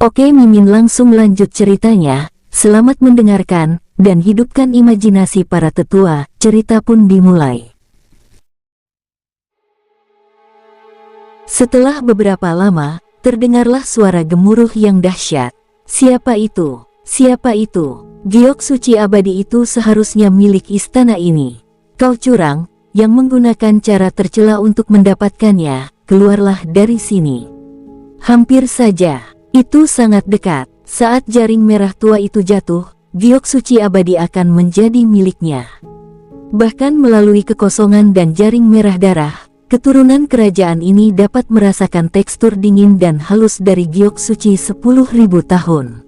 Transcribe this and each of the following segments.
Oke, Mimin langsung lanjut ceritanya. Selamat mendengarkan, dan hidupkan imajinasi para tetua. Cerita pun dimulai. Setelah beberapa lama, terdengarlah suara gemuruh yang dahsyat. Siapa itu? Siapa itu? Giok suci abadi itu seharusnya milik istana ini. Kau curang, yang menggunakan cara tercela untuk mendapatkannya. Keluarlah dari sini. Hampir saja. Itu sangat dekat. Saat jaring merah tua itu jatuh, giok suci abadi akan menjadi miliknya. Bahkan melalui kekosongan dan jaring merah darah, keturunan kerajaan ini dapat merasakan tekstur dingin dan halus dari giok suci 10.000 tahun.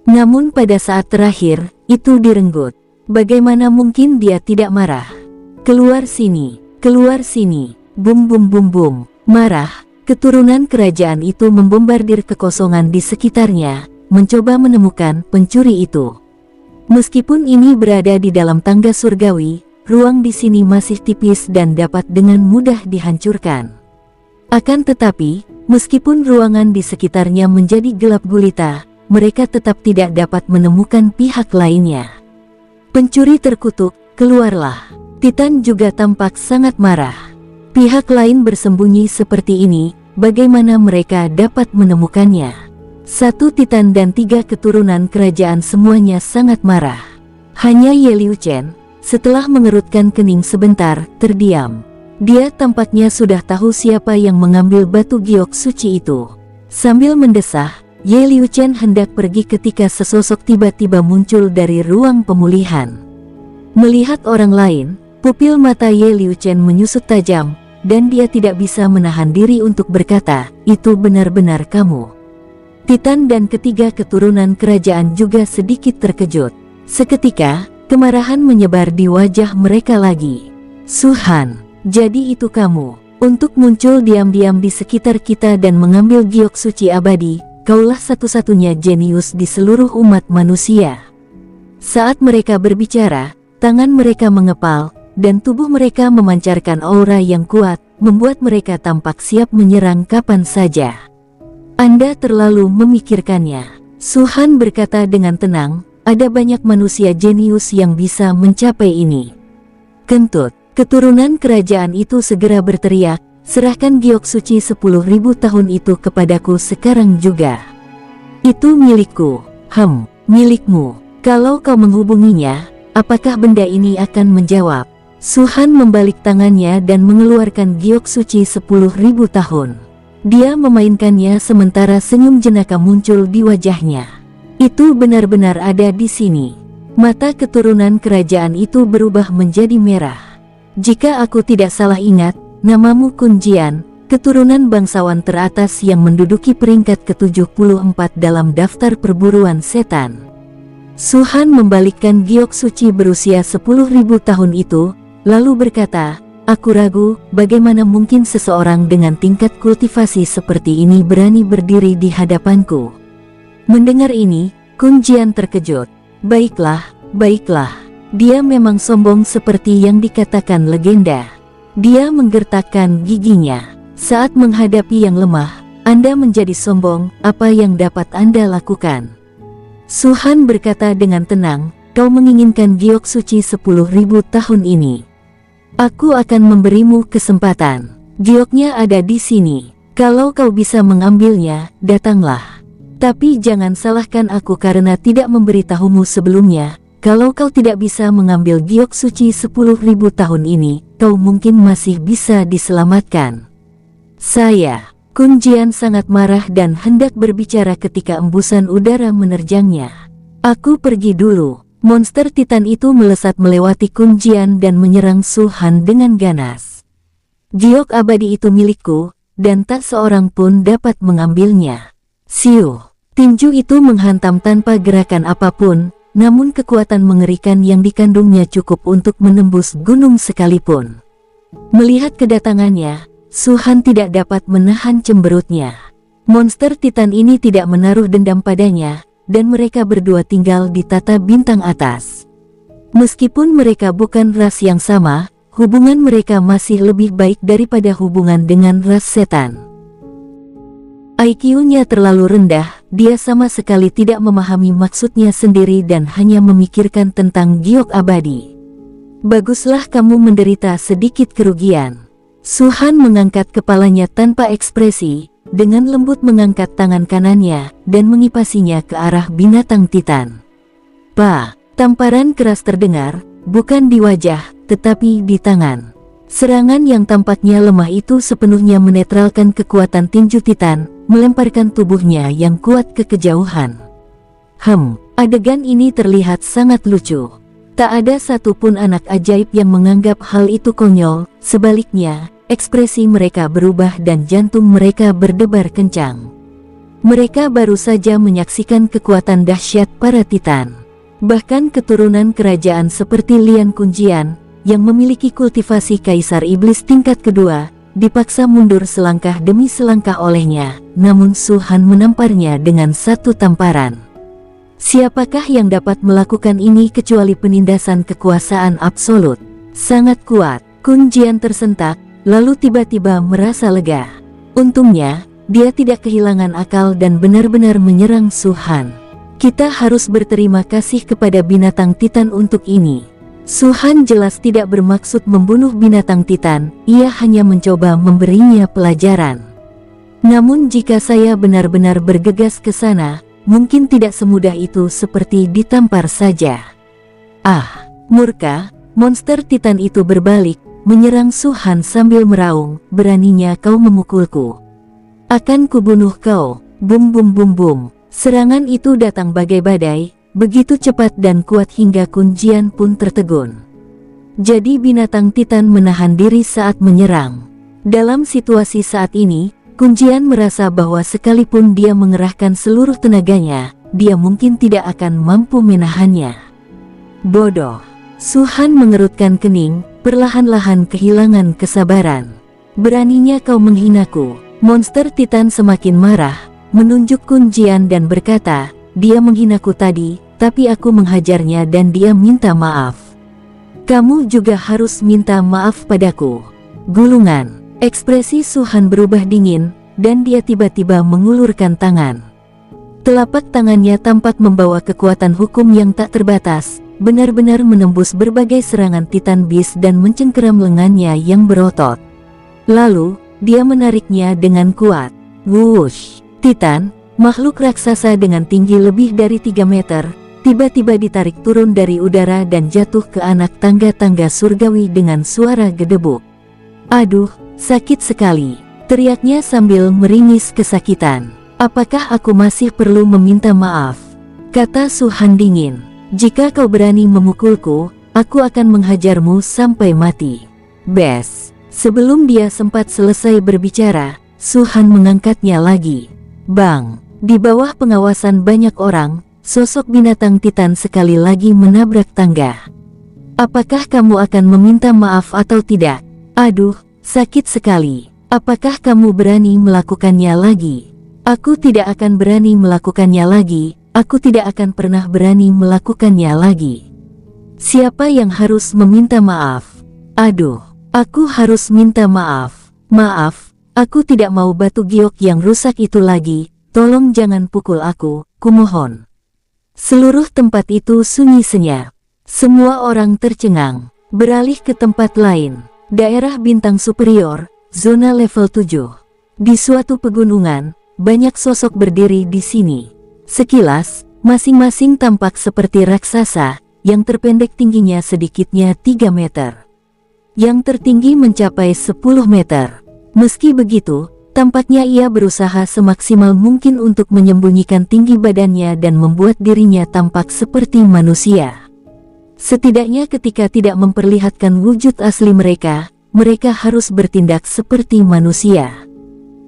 Namun pada saat terakhir, itu direnggut. Bagaimana mungkin dia tidak marah? Keluar sini, keluar sini, bum bum bum bum. Marah, keturunan kerajaan itu membombardir kekosongan di sekitarnya, mencoba menemukan pencuri itu. Meskipun ini berada di dalam tangga surgawi, ruang di sini masih tipis dan dapat dengan mudah dihancurkan. Akan tetapi, meskipun ruangan di sekitarnya menjadi gelap gulita, mereka tetap tidak dapat menemukan pihak lainnya. Pencuri terkutuk, keluarlah. Titan juga tampak sangat marah. Pihak lain bersembunyi seperti ini, bagaimana mereka dapat menemukannya? Satu Titan dan 3 keturunan kerajaan semuanya sangat marah. Hanya Ye Liu Chen, setelah mengerutkan kening sebentar, terdiam. Dia tampaknya sudah tahu siapa yang mengambil batu giok suci itu. Sambil mendesah, Ye Liu Chen hendak pergi ketika sesosok tiba-tiba muncul dari ruang pemulihan. Melihat orang lain, pupil mata Ye Liu Chen menyusut tajam, dan dia tidak bisa menahan diri untuk berkata, "Itu benar-benar kamu." Titan dan ketiga keturunan kerajaan juga sedikit terkejut. Seketika, kemarahan menyebar di wajah mereka lagi. "Su Han, jadi itu kamu. Untuk muncul diam-diam di sekitar kita dan mengambil giok suci abadi, kaulah satu-satunya jenius di seluruh umat manusia." Saat mereka berbicara, tangan mereka mengepal, dan tubuh mereka memancarkan aura yang kuat, membuat mereka tampak siap menyerang kapan saja. "Anda terlalu memikirkannya," Su Han berkata dengan tenang, "ada banyak manusia jenius yang bisa mencapai ini." Kentut, keturunan kerajaan itu segera berteriak, "Serahkan giok suci 10.000 tahun itu kepadaku sekarang juga." "Itu milikku." Milikmu. Kalau kau menghubunginya, apakah benda ini akan menjawab?" Su Han membalik tangannya dan mengeluarkan giok suci 10.000 tahun. Dia memainkannya sementara senyum jenaka muncul di wajahnya. "Itu benar-benar ada di sini." Mata keturunan kerajaan itu berubah menjadi merah. "Jika aku tidak salah ingat, namamu Kun Jian, keturunan bangsawan teratas yang menduduki peringkat ke-74 dalam daftar perburuan setan." Su Han membalikkan giok suci berusia 10.000 tahun itu, lalu berkata, "Aku ragu, bagaimana mungkin seseorang dengan tingkat kultivasi seperti ini berani berdiri di hadapanku." Mendengar ini, Kun Jian terkejut. Baiklah, dia memang sombong seperti yang dikatakan legenda." Dia menggertakkan giginya. "Saat menghadapi yang lemah, Anda menjadi sombong, apa yang dapat Anda lakukan?" Su Han berkata dengan tenang, "Kau menginginkan giok suci 10.000 tahun ini. Aku akan memberimu kesempatan. Gioknya ada di sini. Kalau kau bisa mengambilnya, datanglah. Tapi jangan salahkan aku karena tidak memberitahumu sebelumnya. Kalau kau tidak bisa mengambil giok suci 10.000 tahun ini, kau mungkin masih bisa diselamatkan." Kun Jian sangat marah dan hendak berbicara ketika embusan udara menerjangnya. "Aku pergi dulu." Monster Titan itu melesat melewati Kun Jian dan menyerang Su Han dengan ganas. "Giok abadi itu milikku, dan tak seorang pun dapat mengambilnya." Siuh! Tinju itu menghantam tanpa gerakan apapun, namun kekuatan mengerikan yang dikandungnya cukup untuk menembus gunung sekalipun. Melihat kedatangannya, Su Han tidak dapat menahan cemberutnya. Monster Titan ini tidak menaruh dendam padanya, dan mereka berdua tinggal di tata bintang atas. Meskipun mereka bukan ras yang sama, hubungan mereka masih lebih baik daripada hubungan dengan ras setan. IQ-nya terlalu rendah, dia sama sekali tidak memahami maksudnya sendiri dan hanya memikirkan tentang giok abadi. Baguslah kamu menderita sedikit kerugian. Su-han mengangkat kepalanya tanpa ekspresi, dengan lembut mengangkat tangan kanannya, dan mengipasinya ke arah binatang Titan. Tamparan keras terdengar, bukan di wajah, tetapi di tangan. Serangan yang tampaknya lemah itu sepenuhnya menetralkan kekuatan tinju Titan, melemparkan tubuhnya yang kuat ke kejauhan. Adegan ini terlihat sangat lucu. Tak ada satupun anak ajaib yang menganggap hal itu konyol, sebaliknya, ekspresi mereka berubah dan jantung mereka berdebar kencang. Mereka baru saja menyaksikan kekuatan dahsyat para Titan. Bahkan keturunan kerajaan seperti Lian Kunjian, yang memiliki kultivasi kaisar iblis tingkat kedua, dipaksa mundur selangkah demi selangkah olehnya, namun Su-han menamparnya dengan satu tamparan. Siapakah yang dapat melakukan ini kecuali penindasan kekuasaan absolut? Sangat kuat. Kunjian tersentak, lalu tiba-tiba merasa lega. Untungnya, dia tidak kehilangan akal dan benar-benar menyerang Su-han. Kita harus berterima kasih kepada binatang Titan untuk ini. Su-han jelas tidak bermaksud membunuh binatang Titan, ia hanya mencoba memberinya pelajaran. Namun jika saya benar-benar bergegas ke sana, mungkin tidak semudah itu seperti ditampar saja. Murka, monster Titan itu berbalik, menyerang Su-han sambil meraung, beraninya kau memukulku. Akan kubunuh kau, bum bum bum bum. Serangan itu datang bagai badai, begitu cepat dan kuat hingga Kunjian pun tertegun. Jadi binatang Titan menahan diri saat menyerang. Dalam situasi saat ini, Kunjian merasa bahwa sekalipun dia mengerahkan seluruh tenaganya, dia mungkin tidak akan mampu menahannya. Bodoh. Su-han mengerutkan kening, perlahan-lahan kehilangan kesabaran. Beraninya kau menghinaku. Monster Titan semakin marah, menunjuk Kunjian dan berkata, dia menghinaku tadi, tapi aku menghajarnya dan dia minta maaf. Kamu juga harus minta maaf padaku. Gulungan. Ekspresi Su-han berubah dingin, dan dia tiba-tiba mengulurkan tangan. Telapak tangannya tampak membawa kekuatan hukum yang tak terbatas, benar-benar menembus berbagai serangan Titan Beast dan mencengkeram lengannya yang berotot. Lalu, dia menariknya dengan kuat. Wush! Titan, makhluk raksasa dengan tinggi lebih dari 3 meter, tiba-tiba ditarik turun dari udara dan jatuh ke anak tangga-tangga surgawi dengan suara gedebuk. Aduh! Sakit sekali, teriaknya sambil meringis kesakitan. Apakah aku masih perlu meminta maaf? Kata Su-han dingin. Jika kau berani memukulku, aku akan menghajarmu sampai mati. Bes. Sebelum dia sempat selesai berbicara, Su-han mengangkatnya lagi. Bang! Di bawah pengawasan banyak orang, sosok binatang Titan sekali lagi menabrak tangga. Apakah kamu akan meminta maaf atau tidak? Aduh! Sakit sekali. Apakah kamu berani melakukannya lagi? Aku tidak akan berani melakukannya lagi. Aku tidak akan pernah berani melakukannya lagi. Siapa yang harus meminta maaf? Aduh, aku harus minta maaf. Maaf, aku tidak mau batu giok yang rusak itu lagi. Tolong jangan pukul aku, kumohon. Seluruh tempat itu sunyi senyap. Semua orang tercengang, beralih ke tempat lain. Daerah bintang superior, zona level 7. Di suatu pegunungan, banyak sosok berdiri di sini. Sekilas, masing-masing tampak seperti raksasa, yang terpendek tingginya sedikitnya 3 meter. Yang tertinggi mencapai 10 meter. Meski begitu, tampaknya ia berusaha semaksimal mungkin untuk menyembunyikan tinggi badannya dan membuat dirinya tampak seperti manusia. Setidaknya ketika tidak memperlihatkan wujud asli mereka, mereka harus bertindak seperti manusia.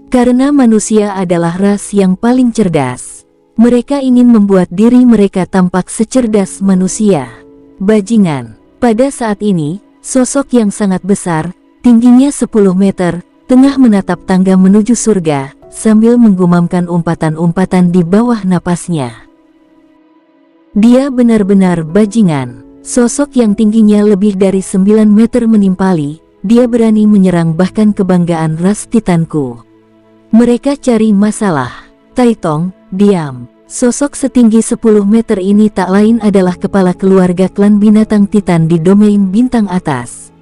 Karena manusia adalah ras yang paling cerdas. Mereka ingin membuat diri mereka tampak secerdas manusia. Bajingan. Pada saat ini, sosok yang sangat besar, tingginya 10 meter, tengah menatap tangga menuju surga, sambil menggumamkan umpatan-umpatan di bawah napasnya. Dia benar-benar bajingan. Sosok yang tingginya lebih dari 9 meter menimpali, dia berani menyerang bahkan kebanggaan ras Titanku. Mereka cari masalah. Taitong, diam. Sosok setinggi 10 meter ini tak lain adalah kepala keluarga klan binatang Titan di domain bintang atas.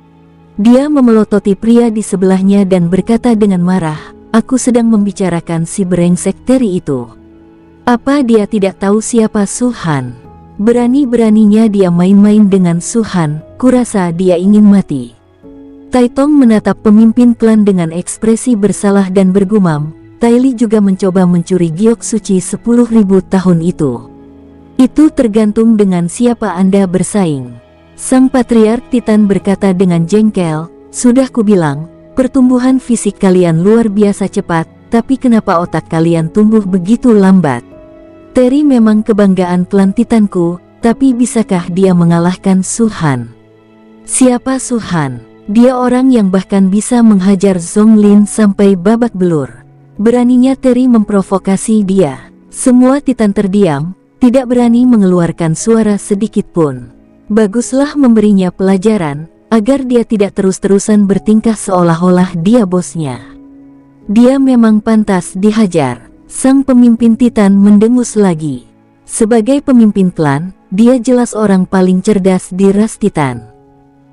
Dia memelototi pria di sebelahnya dan berkata dengan marah, "Aku sedang membicarakan si brengsek Terry itu. Apa dia tidak tahu siapa Su-han? Berani-beraninya dia main-main dengan Su-han, kurasa dia ingin mati." Taitong menatap pemimpin klan dengan ekspresi bersalah dan bergumam, "Tai Li juga mencoba mencuri giok suci 10.000 tahun itu. Itu tergantung dengan siapa Anda bersaing." Sang Patriark Titan berkata dengan jengkel, "Sudah kubilang, pertumbuhan fisik kalian luar biasa cepat, tapi kenapa otak kalian tumbuh begitu lambat? Terry memang kebanggaan klan Titanku, tapi bisakah dia mengalahkan Su-han?" "Siapa Su-han? Dia orang yang bahkan bisa menghajar Zonglin sampai babak belur." Beraninya Terry memprovokasi dia. Semua Titan terdiam, tidak berani mengeluarkan suara sedikit pun. Baguslah memberinya pelajaran, agar dia tidak terus-terusan bertingkah seolah-olah dia bosnya. Dia memang pantas dihajar. Sang pemimpin Titan mendengus lagi. Sebagai pemimpin klan, dia jelas orang paling cerdas di ras Titan.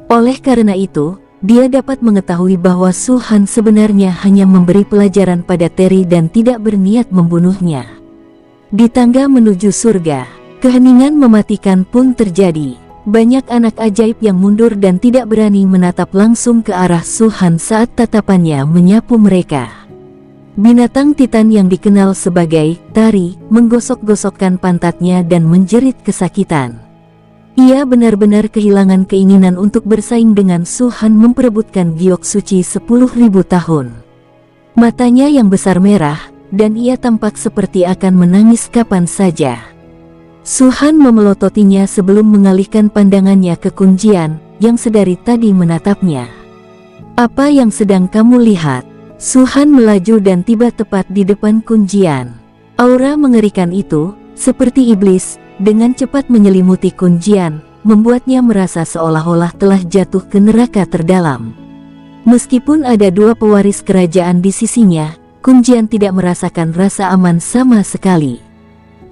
Oleh karena itu, dia dapat mengetahui bahwa Su-han sebenarnya hanya memberi pelajaran pada Terry dan tidak berniat membunuhnya. Di tangga menuju surga, keheningan mematikan pun terjadi. Banyak anak ajaib yang mundur dan tidak berani menatap langsung ke arah Su-han saat tatapannya menyapu mereka. Binatang Titan yang dikenal sebagai Tari menggosok-gosokkan pantatnya dan menjerit kesakitan. Ia benar-benar kehilangan keinginan untuk bersaing dengan Su-han memperebutkan giok suci 10.000 tahun. Matanya yang besar merah, dan ia tampak seperti akan menangis kapan saja. Su-han memelototinya sebelum mengalihkan pandangannya ke Kun Jian, yang sedari tadi menatapnya. "Apa yang sedang kamu lihat?" Su-han melaju dan tiba tepat di depan Kun Jian. Aura mengerikan itu, seperti iblis, dengan cepat menyelimuti Kun Jian, membuatnya merasa seolah-olah telah jatuh ke neraka terdalam. Meskipun ada dua pewaris kerajaan di sisinya, Kun Jian tidak merasakan rasa aman sama sekali.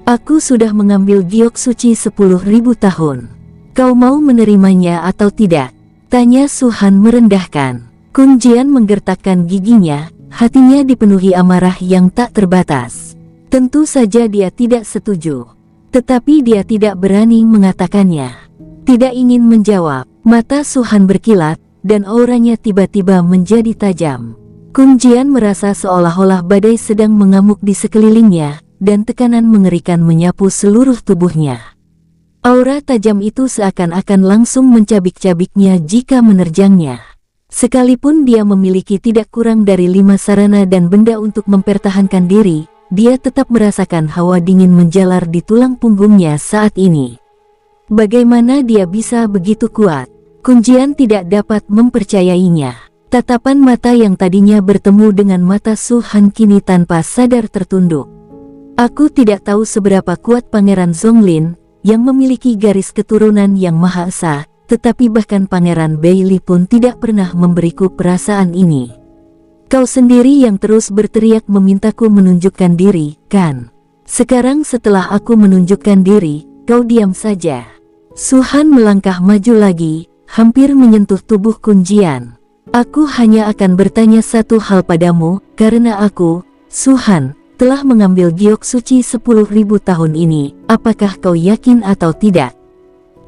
"Aku sudah mengambil giok suci 10.000 tahun. Kau mau menerimanya atau tidak?" tanya Su-han merendahkan. Kun Jian menggertakkan giginya, hatinya dipenuhi amarah yang tak terbatas. Tentu saja dia tidak setuju. Tetapi dia tidak berani mengatakannya. Tidak ingin menjawab, mata Su-han berkilat, dan auranya tiba-tiba menjadi tajam. Kun Jian merasa seolah-olah badai sedang mengamuk di sekelilingnya, dan tekanan mengerikan menyapu seluruh tubuhnya. Aura tajam itu seakan-akan langsung mencabik-cabiknya jika menerjangnya. Sekalipun dia memiliki tidak kurang dari 5 sarana dan benda untuk mempertahankan diri, dia tetap merasakan hawa dingin menjalar di tulang punggungnya saat ini. Bagaimana dia bisa begitu kuat? Kun Jian tidak dapat mempercayainya. Tatapan mata yang tadinya bertemu dengan mata Su-han kini tanpa sadar tertunduk. "Aku tidak tahu seberapa kuat Pangeran Zonglin, yang memiliki garis keturunan yang maha esa, tetapi bahkan Pangeran Bailey pun tidak pernah memberiku perasaan ini. Kau sendiri yang terus berteriak memintaku menunjukkan diri, kan? Sekarang setelah aku menunjukkan diri, kau diam saja." Su-han melangkah maju lagi, hampir menyentuh tubuh Kun Jian. "Aku hanya akan bertanya satu hal padamu, karena aku, Su-han, telah mengambil giok suci 10.000 tahun ini, apakah kau yakin atau tidak?"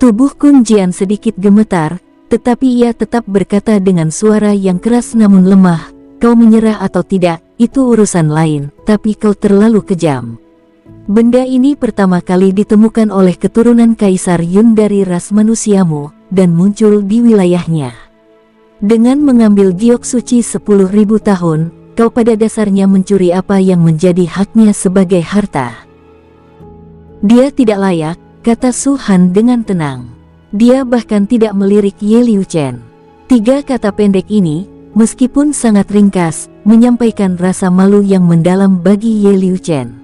Tubuh Kun Jian sedikit gemetar, tetapi ia tetap berkata dengan suara yang keras namun lemah, "Kau menyerah atau tidak, itu urusan lain, tapi kau terlalu kejam. Benda ini pertama kali ditemukan oleh keturunan Kaisar Yun dari ras manusiamu, dan muncul di wilayahnya. Dengan mengambil giok suci 10.000 tahun, kau pada dasarnya mencuri apa yang menjadi haknya sebagai harta." "Dia tidak layak," kata Su-han dengan tenang. Dia bahkan tidak melirik Ye Liu Chen. 3 kata pendek ini, meskipun sangat ringkas, menyampaikan rasa malu yang mendalam bagi Ye Liu Chen.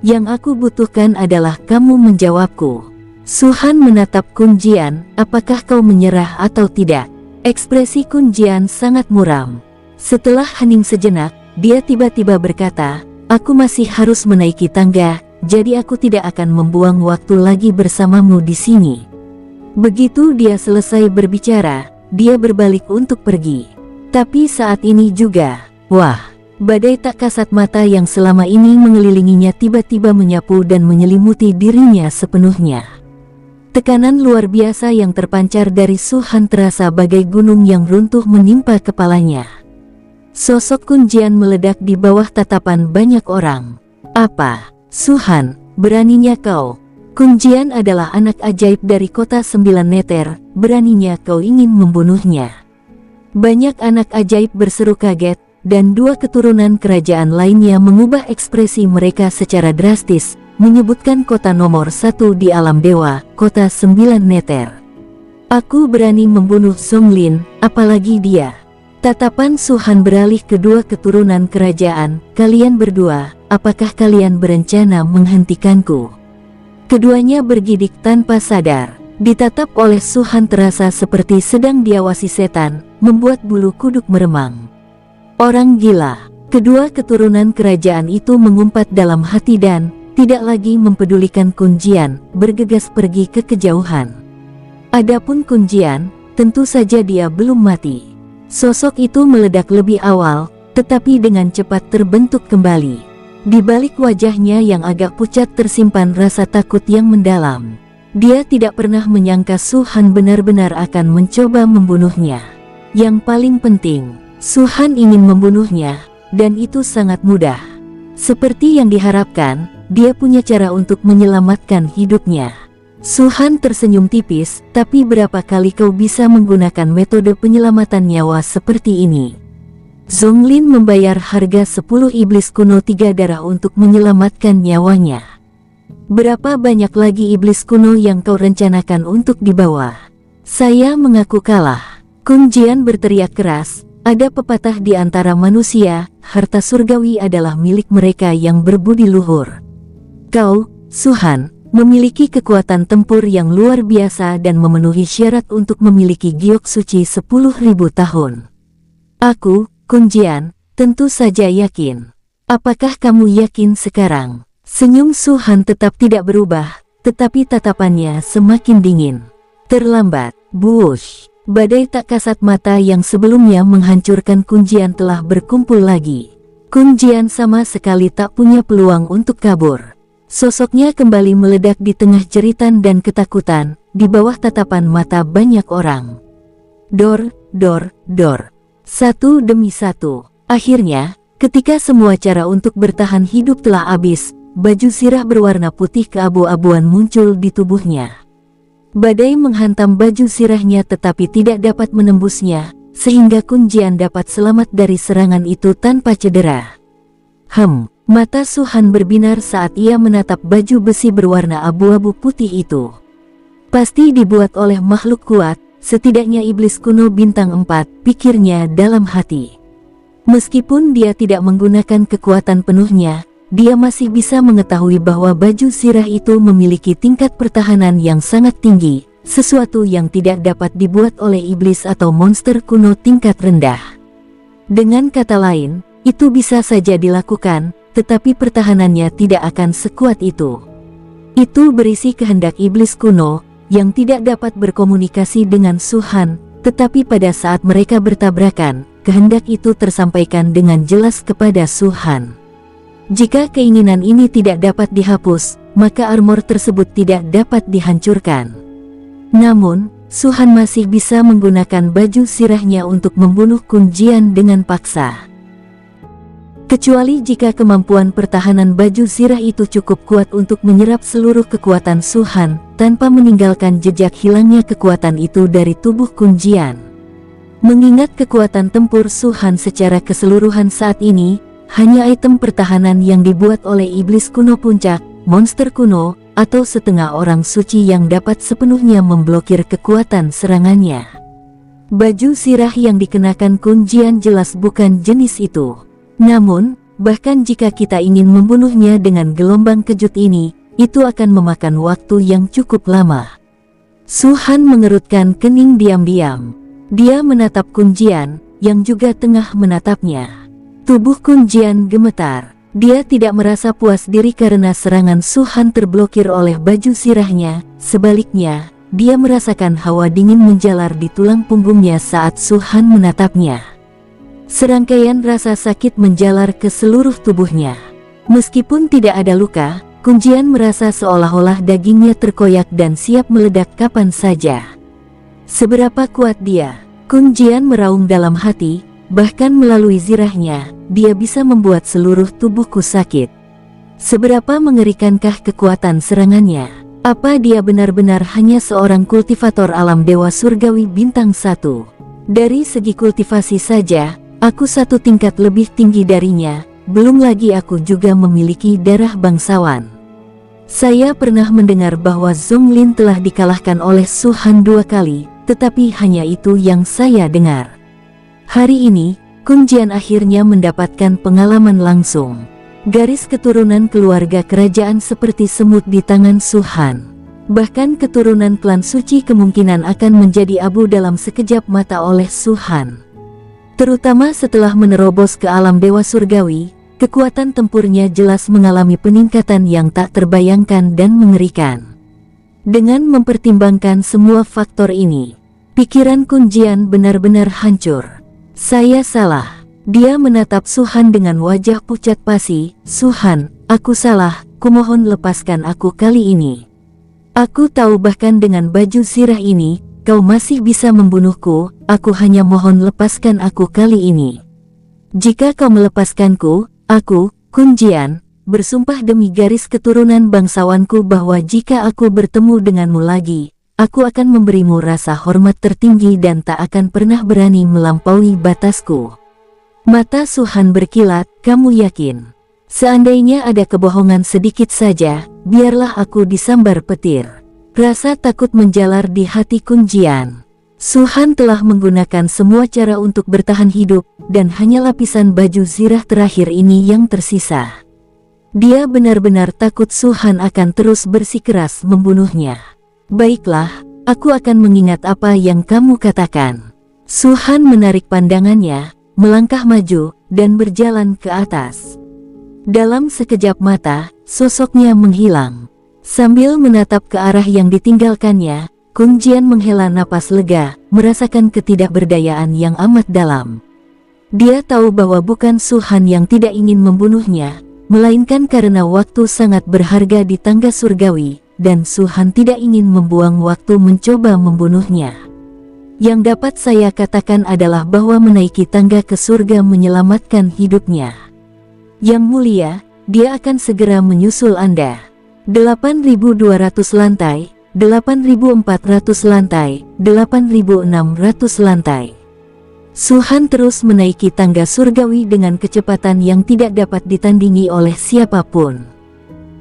"Yang aku butuhkan adalah kamu menjawabku." Su-han menatap Kun Jian, "Apakah kau menyerah atau tidak?" Ekspresi Kun Jian sangat muram. Setelah hening sejenak, dia tiba-tiba berkata, aku masih harus menaiki tangga, jadi aku tidak akan membuang waktu lagi bersamamu di sini. Begitu dia selesai berbicara, dia berbalik untuk pergi. Tapi saat ini juga, wah, badai tak kasat mata yang selama ini mengelilinginya tiba-tiba menyapu dan menyelimuti dirinya sepenuhnya. Tekanan luar biasa yang terpancar dari Su Han terasa bagai gunung yang runtuh menimpa kepalanya. Sosok Kun Jian meledak di bawah tatapan banyak orang. Apa? Su Han, beraninya kau? Kun Jian adalah anak ajaib dari kota 9 neter, beraninya kau ingin membunuhnya. Banyak anak ajaib berseru kaget, dan dua keturunan kerajaan lainnya mengubah ekspresi mereka secara drastis, menyebutkan kota nomor 1 di alam dewa, kota 9 neter. Aku berani membunuh Zonglin, apalagi dia. Tatapan Su Han beralih kedua keturunan kerajaan, kalian berdua, apakah kalian berencana menghentikanku? Keduanya bergidik tanpa sadar. Ditatap oleh Su Han terasa seperti sedang diawasi setan, membuat bulu kuduk meremang. Orang gila. Kedua keturunan kerajaan itu mengumpat dalam hati dan tidak lagi mempedulikan Kun Jian, bergegas pergi ke kejauhan. Adapun Kun Jian, tentu saja dia belum mati. Sosok itu meledak lebih awal, tetapi dengan cepat terbentuk kembali. Di balik wajahnya yang agak pucat tersimpan rasa takut yang mendalam. Dia tidak pernah menyangka Su Han benar-benar akan mencoba membunuhnya. Yang paling penting, Su Han ingin membunuhnya, dan itu sangat mudah. Seperti yang diharapkan, dia punya cara untuk menyelamatkan hidupnya. Su Han tersenyum tipis, tapi berapa kali kau bisa menggunakan metode penyelamatan nyawa seperti ini? Zonglin membayar harga 10 iblis kuno 3 darah untuk menyelamatkan nyawanya. Berapa banyak lagi iblis kuno yang kau rencanakan untuk dibawa? Saya mengaku kalah. Kun Jian berteriak keras, ada pepatah di antara manusia, harta surgawi adalah milik mereka yang berbudi luhur. Kau, Su Han, memiliki kekuatan tempur yang luar biasa dan memenuhi syarat untuk memiliki giok suci 10.000 tahun. Aku, Kun Jian, tentu saja yakin. Apakah kamu yakin sekarang? Senyum Su Han tetap tidak berubah, tetapi tatapannya semakin dingin. Terlambat, buush. Badai tak kasat mata yang sebelumnya menghancurkan Kun Jian telah berkumpul lagi. Kun Jian sama sekali tak punya peluang untuk kabur. Sosoknya kembali meledak di tengah jeritan dan ketakutan, di bawah tatapan mata banyak orang. Dor, dor, dor. Satu demi satu. Akhirnya, ketika semua cara untuk bertahan hidup telah habis, baju sirah berwarna putih keabu-abuan muncul di tubuhnya. Badai menghantam baju sirahnya tetapi tidak dapat menembusnya, sehingga Kun Jian dapat selamat dari serangan itu tanpa cedera. Mata Su Han berbinar saat ia menatap baju besi berwarna abu-abu putih itu. Pasti dibuat oleh makhluk kuat. Setidaknya iblis kuno bintang 4, pikirnya dalam hati. Meskipun dia tidak menggunakan kekuatan penuhnya, dia masih bisa mengetahui bahwa baju sirah itu memiliki tingkat pertahanan yang sangat tinggi, sesuatu yang tidak dapat dibuat oleh iblis atau monster kuno tingkat rendah. Dengan kata lain, itu bisa saja dilakukan, tetapi pertahanannya tidak akan sekuat itu. Itu berisi kehendak iblis kuno, yang tidak dapat berkomunikasi dengan Su Han, tetapi pada saat mereka bertabrakan, kehendak itu tersampaikan dengan jelas kepada Su Han. Jika keinginan ini tidak dapat dihapus, maka armor tersebut tidak dapat dihancurkan. Namun, Su Han masih bisa menggunakan baju sirahnya untuk membunuh Kun Jian dengan paksa. Kecuali jika kemampuan pertahanan baju sirah itu cukup kuat untuk menyerap seluruh kekuatan Su Han, tanpa meninggalkan jejak hilangnya kekuatan itu dari tubuh Kun Jian. Mengingat kekuatan tempur Su Han secara keseluruhan saat ini, hanya item pertahanan yang dibuat oleh iblis kuno puncak, monster kuno, atau setengah orang suci yang dapat sepenuhnya memblokir kekuatan serangannya. Baju sirah yang dikenakan Kun Jian jelas bukan jenis itu. Namun, bahkan jika kita ingin membunuhnya dengan gelombang kejut ini, itu akan memakan waktu yang cukup lama. Su Han mengerutkan kening diam-diam. Dia menatap Kun Jian, yang juga tengah menatapnya. Tubuh Kun Jian gemetar. Dia tidak merasa puas diri karena serangan Su Han terblokir oleh baju sirahnya. Sebaliknya, dia merasakan hawa dingin menjalar di tulang punggungnya saat Su Han menatapnya. Serangkaian rasa sakit menjalar ke seluruh tubuhnya. Meskipun tidak ada luka, Kun Jian merasa seolah-olah dagingnya terkoyak dan siap meledak kapan saja. Seberapa kuat dia? Kun Jian meraung dalam hati. Bahkan melalui zirahnya, dia bisa membuat seluruh tubuhku sakit. Seberapa mengerikankah kekuatan serangannya? Apa dia benar-benar hanya seorang kultivator alam dewa surgawi bintang 1? Dari segi kultivasi saja, aku satu tingkat lebih tinggi darinya, belum lagi aku juga memiliki darah bangsawan. Saya pernah mendengar bahwa Zhong Lin telah dikalahkan oleh Su Han 2 kali, tetapi hanya itu yang saya dengar. Hari ini, Kun Jian akhirnya mendapatkan pengalaman langsung. Garis keturunan keluarga kerajaan seperti semut di tangan Su Han. Bahkan keturunan klan suci kemungkinan akan menjadi abu dalam sekejap mata oleh Su Han. Terutama setelah menerobos ke alam dewa surgawi, kekuatan tempurnya jelas mengalami peningkatan yang tak terbayangkan dan mengerikan. Dengan mempertimbangkan semua faktor ini, pikiran Kun Jian benar-benar hancur. Saya salah. Dia menatap Su Han dengan wajah pucat pasi. Su Han, aku salah, kumohon lepaskan aku kali ini. Aku tahu bahkan dengan baju sirah ini, kau masih bisa membunuhku, aku hanya mohon lepaskan aku kali ini. Jika kau melepaskanku, aku, Kun Jian, bersumpah demi garis keturunan bangsawanku bahwa jika aku bertemu denganmu lagi, aku akan memberimu rasa hormat tertinggi dan tak akan pernah berani melampaui batasku. Mata Su Han berkilat, kamu yakin? Seandainya ada kebohongan sedikit saja, biarlah aku disambar petir. Rasa takut menjalar di hati Kun Jian. Su Han telah menggunakan semua cara untuk bertahan hidup, dan hanya lapisan baju zirah terakhir ini yang tersisa. Dia benar-benar takut Su Han akan terus bersikeras membunuhnya. Baiklah, aku akan mengingat apa yang kamu katakan. Su Han menarik pandangannya, melangkah maju, dan berjalan ke atas. Dalam sekejap mata, sosoknya menghilang. Sambil menatap ke arah yang ditinggalkannya, Kun Jian menghela napas lega, merasakan ketidakberdayaan yang amat dalam. Dia tahu bahwa bukan Su Han yang tidak ingin membunuhnya, melainkan karena waktu sangat berharga di tangga surgawi, dan Su Han tidak ingin membuang waktu mencoba membunuhnya. Yang dapat saya katakan adalah bahwa menaiki tangga ke surga menyelamatkan hidupnya. Yang mulia, dia akan segera menyusul Anda. 8.200 lantai, 8.400 lantai, 8.600 lantai. Su Han terus menaiki tangga surgawi dengan kecepatan yang tidak dapat ditandingi oleh siapapun.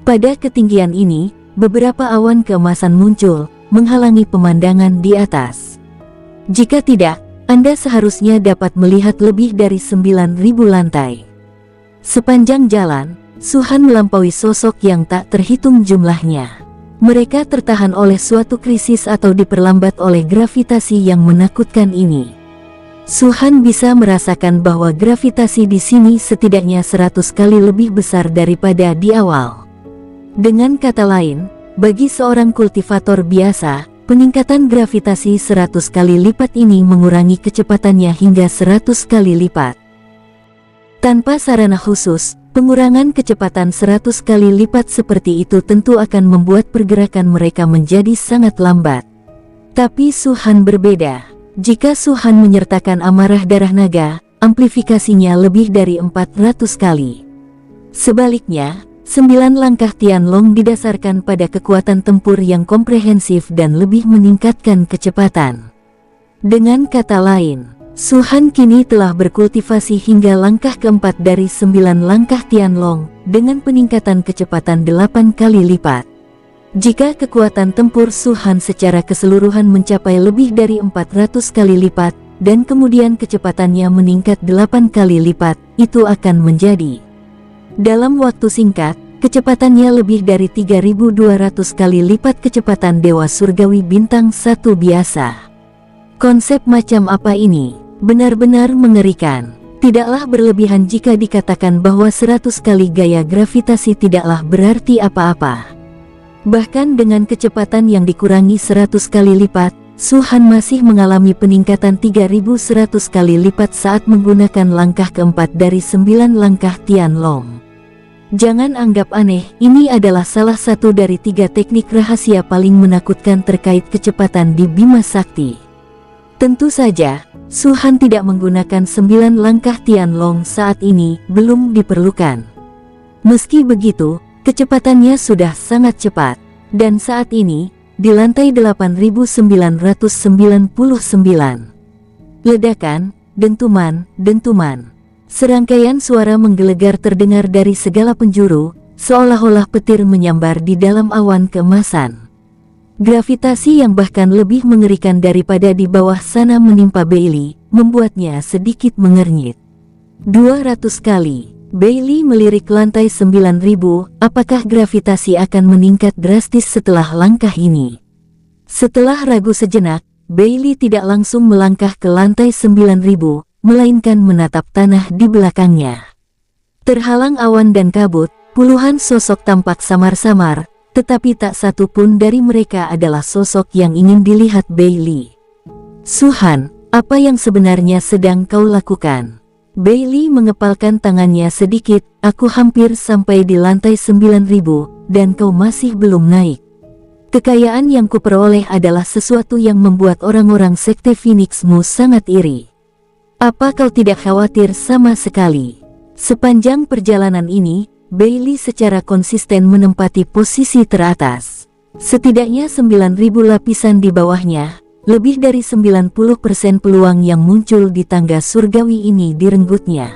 Pada ketinggian ini, beberapa awan keemasan muncul, menghalangi pemandangan di atas. Jika tidak, Anda seharusnya dapat melihat lebih dari 9.000 lantai. Sepanjang jalan, Su Han melampaui sosok yang tak terhitung jumlahnya. Mereka tertahan oleh suatu krisis atau diperlambat oleh gravitasi yang menakutkan ini. Su Han bisa merasakan bahwa gravitasi di sini setidaknya 100 kali lebih besar daripada di awal. Dengan kata lain, bagi seorang kultivator biasa, peningkatan gravitasi 100 kali lipat ini mengurangi kecepatannya hingga 100 kali lipat. Tanpa sarana khusus, pengurangan kecepatan 100 kali lipat seperti itu tentu akan membuat pergerakan mereka menjadi sangat lambat. Tapi Su Han berbeda. Jika Su Han menyertakan amarah darah naga, amplifikasinya lebih dari 400 kali. Sebaliknya, 9 langkah Tianlong didasarkan pada kekuatan tempur yang komprehensif dan lebih meningkatkan kecepatan. Dengan kata lain, Su Han kini telah berkultivasi hingga langkah keempat dari 9 langkah Tianlong, dengan peningkatan kecepatan 8 kali lipat. Jika kekuatan tempur Su Han secara keseluruhan mencapai lebih dari 400 kali lipat, dan kemudian kecepatannya meningkat 8 kali lipat, itu akan menjadi dalam waktu singkat, kecepatannya lebih dari 3.200 kali lipat kecepatan Dewa Surgawi Bintang 1 biasa. Konsep macam apa ini? Benar-benar mengerikan. Tidaklah berlebihan jika dikatakan bahwa 100 kali gaya gravitasi tidaklah berarti apa-apa. Bahkan dengan kecepatan yang dikurangi 100 kali lipat, Suhan masih mengalami peningkatan 3100 kali lipat saat menggunakan langkah keempat dari 9 langkah Tianlong. Jangan anggap aneh, ini adalah salah satu dari 3 teknik rahasia paling menakutkan terkait kecepatan di Bima Sakti. Tentu saja, Suhan tidak menggunakan 9 langkah Tianlong saat ini, belum diperlukan. Meski begitu, kecepatannya sudah sangat cepat. Dan saat ini, di lantai 8999. Ledakan, dentuman. Serangkaian suara menggelegar terdengar dari segala penjuru, seolah-olah petir menyambar di dalam awan keemasan. Gravitasi yang bahkan lebih mengerikan daripada di bawah sana menimpa Bailey, membuatnya sedikit mengernyit. 200 kali. Bailey melirik lantai 9000, apakah gravitasi akan meningkat drastis setelah langkah ini? Setelah ragu sejenak, Bailey tidak langsung melangkah ke lantai 9000, melainkan menatap tanah di belakangnya. Terhalang awan dan kabut, puluhan sosok tampak samar-samar, tetapi tak satu pun dari mereka adalah sosok yang ingin dilihat Bailey. Suhan, apa yang sebenarnya sedang kau lakukan? Bailey mengepalkan tangannya sedikit, aku hampir sampai di lantai 9000, dan kau masih belum naik. Kekayaan yang kuperoleh adalah sesuatu yang membuat orang-orang sekte Phoenixmu sangat iri. Apa kau tidak khawatir sama sekali? Sepanjang perjalanan ini, Bailey secara konsisten menempati posisi teratas. Setidaknya 9000 lapisan di bawahnya, lebih dari 90% peluang yang muncul di tangga surgawi ini direnggutnya.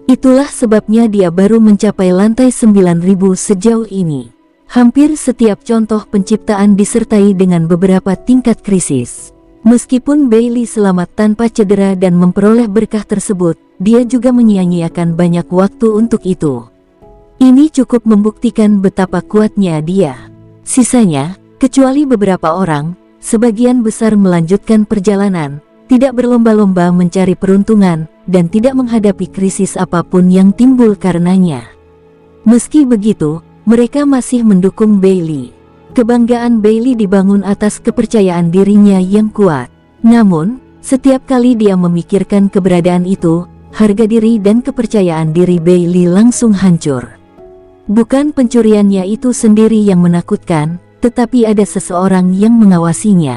Itulah sebabnya dia baru mencapai lantai 9000 sejauh ini. Hampir setiap contoh penciptaan disertai dengan beberapa tingkat krisis. Meskipun Bailey selamat tanpa cedera dan memperoleh berkah tersebut, dia juga menyia-nyiakan banyak waktu untuk itu. Ini cukup membuktikan betapa kuatnya dia. Sisanya, kecuali beberapa orang, sebagian besar melanjutkan perjalanan, tidak berlomba-lomba mencari peruntungan, dan tidak menghadapi krisis apapun yang timbul karenanya. Meski begitu, mereka masih mendukung Bailey. Kebanggaan Bailey dibangun atas kepercayaan dirinya yang kuat. Namun, setiap kali dia memikirkan keberadaan itu, harga diri dan kepercayaan diri Bailey langsung hancur. Bukan pencuriannya itu sendiri yang menakutkan, tetapi ada seseorang yang mengawasinya.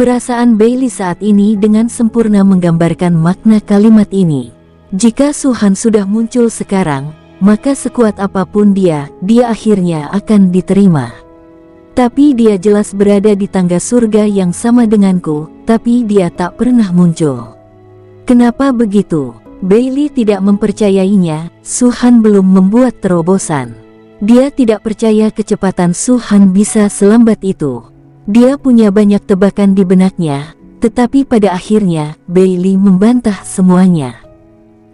Perasaan Bailey saat ini dengan sempurna menggambarkan makna kalimat ini. Jika Suhan sudah muncul sekarang, maka sekuat apapun dia akhirnya akan diterima. Tapi dia jelas berada di tangga surga yang sama denganku, tapi dia tak pernah muncul. Kenapa begitu? Bailey tidak mempercayainya. Suhan belum membuat terobosan. Dia tidak percaya kecepatan Suhan bisa selambat itu. Dia punya banyak tebakan di benaknya, tetapi pada akhirnya Bailey membantah semuanya.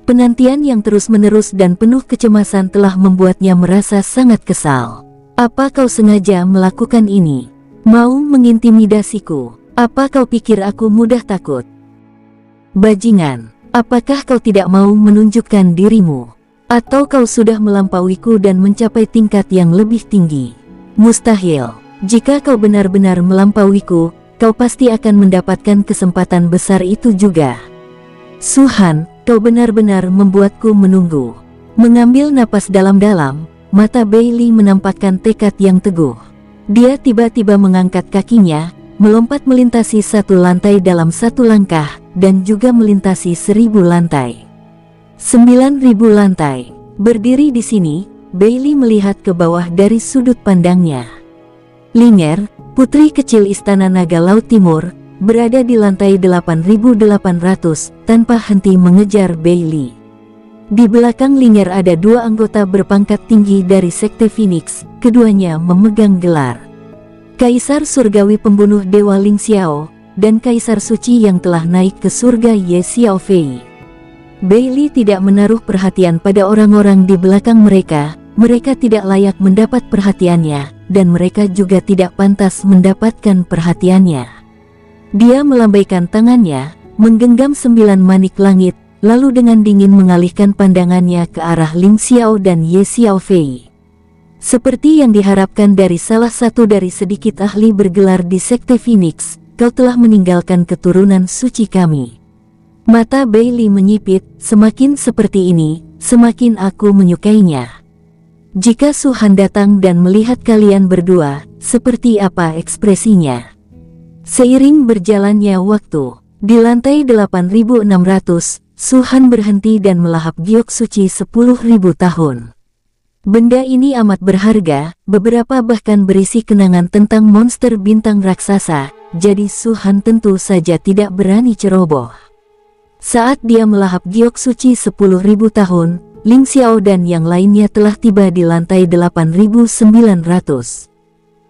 Penantian yang terus-menerus dan penuh kecemasan telah membuatnya merasa sangat kesal. Apa kau sengaja melakukan ini? Mau mengintimidasiku? Apa kau pikir aku mudah takut? Bajingan, apakah kau tidak mau menunjukkan dirimu? Atau kau sudah melampauiku dan mencapai tingkat yang lebih tinggi? Mustahil. Jika kau benar-benar melampauiku, kau pasti akan mendapatkan kesempatan besar itu juga. Suhan, kau benar-benar membuatku menunggu. Mengambil napas dalam-dalam, mata Bailey menampakkan tekad yang teguh. Dia tiba-tiba mengangkat kakinya, melompat melintasi satu lantai dalam satu langkah, dan juga melintasi 1000 lantai. 9000 lantai. Berdiri di sini, Bailey melihat ke bawah dari sudut pandangnya. Linger, putri kecil Istana Naga Laut Timur, berada di lantai 8800, tanpa henti mengejar Bailey. Di belakang Linger ada 2 anggota berpangkat tinggi dari Sekte Phoenix, keduanya memegang gelar Kaisar Surgawi Pembunuh Dewa Ling Xiao, dan Kaisar Suci yang telah naik ke surga Ye Xiaofei. Bailey tidak menaruh perhatian pada orang-orang di belakang mereka. Mereka tidak layak mendapat perhatiannya, dan mereka juga tidak pantas mendapatkan perhatiannya. Dia melambaikan tangannya, menggenggam 9 manik langit, lalu dengan dingin mengalihkan pandangannya ke arah Ling Xiao dan Ye Xiaofei. Seperti yang diharapkan dari salah satu dari sedikit ahli bergelar di Sekte Phoenix, kau telah meninggalkan keturunan suci kami. Mata Bailey menyipit, semakin seperti ini, semakin aku menyukainya. Jika Su Han datang dan melihat kalian berdua, seperti apa ekspresinya? Seiring berjalannya waktu, di lantai 8600, Su Han berhenti dan melahap giok suci 10.000 tahun. Benda ini amat berharga, beberapa bahkan berisi kenangan tentang monster bintang raksasa, jadi Su Han tentu saja tidak berani ceroboh. Saat dia melahap giok suci 10.000 tahun, Ling Xiao dan yang lainnya telah tiba di lantai 8900.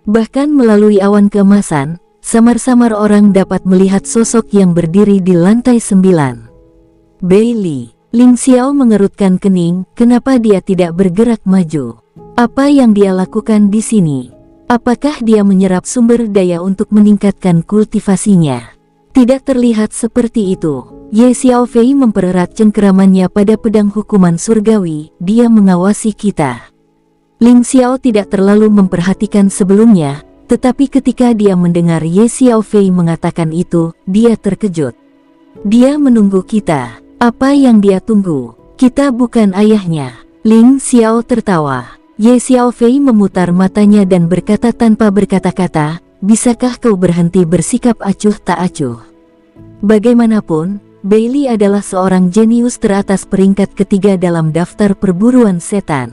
Bahkan melalui awan keemasan, samar-samar orang dapat melihat sosok yang berdiri di lantai 9. Bailey. Ling Xiao mengerutkan kening, kenapa dia tidak bergerak maju? Apa yang dia lakukan di sini? Apakah dia menyerap sumber daya untuk meningkatkan kultivasinya? Tidak terlihat seperti itu. Ye Xiaofei mempererat cengkeramannya pada pedang hukuman surgawi, dia mengawasi kita. Ling Xiao tidak terlalu memperhatikan sebelumnya, tetapi ketika dia mendengar Ye Xiaofei mengatakan itu, dia terkejut. Dia menunggu kita. Apa yang dia tunggu? Kita bukan ayahnya. Ling Xiao tertawa. Ye Xiaofei memutar matanya dan berkata tanpa berkata-kata, bisakah kau berhenti bersikap acuh tak acuh? Bagaimanapun, Bailey adalah seorang jenius teratas peringkat ketiga dalam daftar perburuan setan.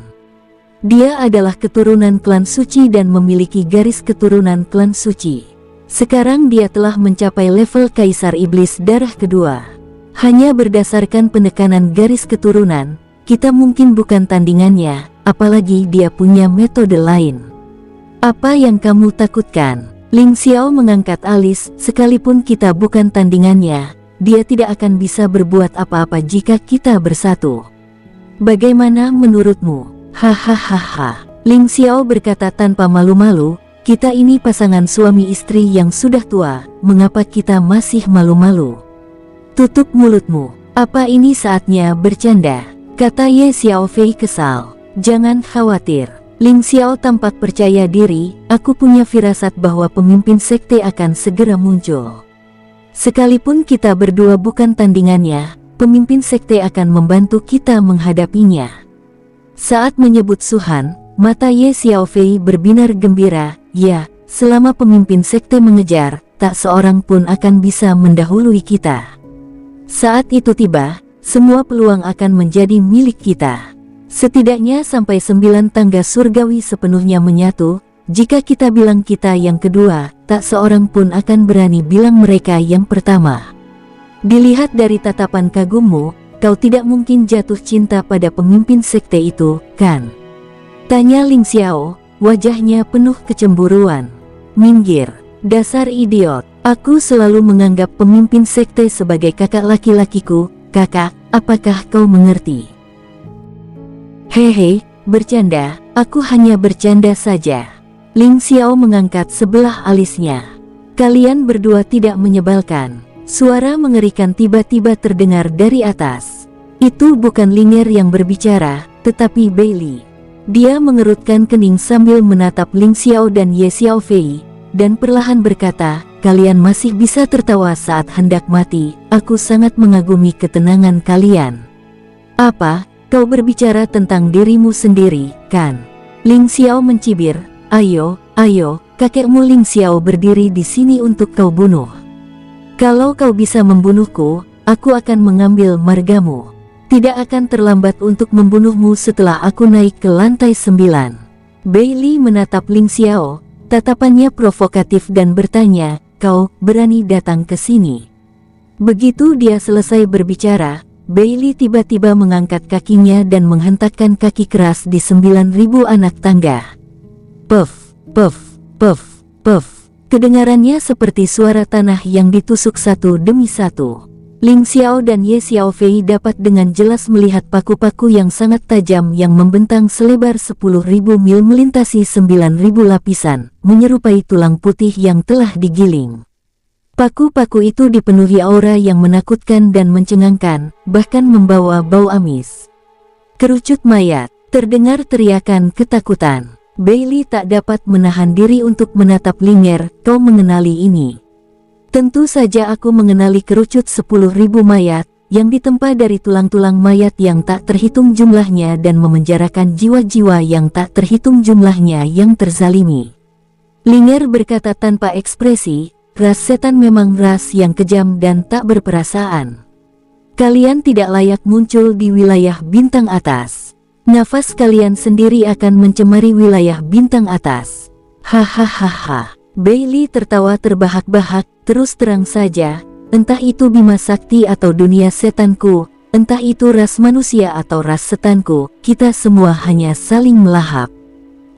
Dia adalah keturunan klan suci dan memiliki garis keturunan klan suci. Sekarang dia telah mencapai level Kaisar Iblis Darah kedua. Hanya berdasarkan penekanan garis keturunan, kita mungkin bukan tandingannya, apalagi dia punya metode lain. Apa yang kamu takutkan? Ling Xiao mengangkat alis, sekalipun kita bukan tandingannya, dia tidak akan bisa berbuat apa-apa jika kita bersatu. Bagaimana menurutmu? Hahaha. Ling Xiao berkata tanpa malu-malu, kita ini pasangan suami istri yang sudah tua, mengapa kita masih malu-malu? Tutup mulutmu, apa ini saatnya bercanda? Kata Ye Xiaofei kesal. Jangan khawatir. Ling Xiao tampak percaya diri, aku punya firasat bahwa pemimpin sekte akan segera muncul. Sekalipun kita berdua bukan tandingannya, pemimpin sekte akan membantu kita menghadapinya. Saat menyebut Su Han, mata Ye Xiaofei berbinar gembira, ya, selama pemimpin sekte mengejar, tak seorang pun akan bisa mendahului kita. Saat itu tiba, semua peluang akan menjadi milik kita. Setidaknya sampai 9 tangga surgawi sepenuhnya menyatu, jika kita bilang kita yang kedua, tak seorang pun akan berani bilang mereka yang pertama. Dilihat dari tatapan kagummu, kau tidak mungkin jatuh cinta pada pemimpin sekte itu, kan? Tanya Ling Xiao, wajahnya penuh kecemburuan. Minggir, dasar idiot. Aku selalu menganggap pemimpin sekte sebagai kakak laki-lakiku. Kakak, apakah kau mengerti? Hehe, bercanda, aku hanya bercanda saja. Ling Xiao mengangkat sebelah alisnya. Kalian berdua tidak menyebalkan. Suara mengerikan tiba-tiba terdengar dari atas. Itu bukan Linger yang berbicara, tetapi Bailey. Dia mengerutkan kening sambil menatap Ling Xiao dan Ye Xiaofei, dan perlahan berkata, kalian masih bisa tertawa saat hendak mati, aku sangat mengagumi ketenangan kalian. Apa, kau berbicara tentang dirimu sendiri, kan? Ling Xiao mencibir, ayo, kakekmu Ling Xiao berdiri di sini untuk kau bunuh. Kalau kau bisa membunuhku, aku akan mengambil margamu. Tidak akan terlambat untuk membunuhmu setelah aku naik ke lantai 9. Bailey menatap Ling Xiao, tatapannya provokatif dan bertanya, kau berani datang ke sini? Begitu dia selesai berbicara, Bailey tiba-tiba mengangkat kakinya dan menghentakkan kaki keras di 9.000 anak tangga. Puff, puff, puff, puff. Kedengarannya seperti suara tanah yang ditusuk satu demi satu. Ling Xiao dan Ye Xiaofei dapat dengan jelas melihat paku-paku yang sangat tajam yang membentang selebar 10.000 mil melintasi 9.000 lapisan, menyerupai tulang putih yang telah digiling. Paku-paku itu dipenuhi aura yang menakutkan dan mencengangkan, bahkan membawa bau amis. Kerucut mayat, terdengar teriakan ketakutan. Bailey tak dapat menahan diri untuk menatap Lingger. Kau mengenali ini? Tentu saja aku mengenali kerucut 10.000 mayat, yang ditempa dari tulang-tulang mayat yang tak terhitung jumlahnya dan memenjarakan jiwa-jiwa yang tak terhitung jumlahnya yang terzalimi. Lingger berkata tanpa ekspresi, ras setan memang ras yang kejam dan tak berperasaan. Kalian tidak layak muncul di wilayah bintang atas. Nafas kalian sendiri akan mencemari wilayah bintang atas. Hahaha. Bailey tertawa terbahak-bahak. Terus terang saja, entah itu Bima Sakti atau dunia setanku, entah itu ras manusia atau ras setanku, kita semua hanya saling melahap.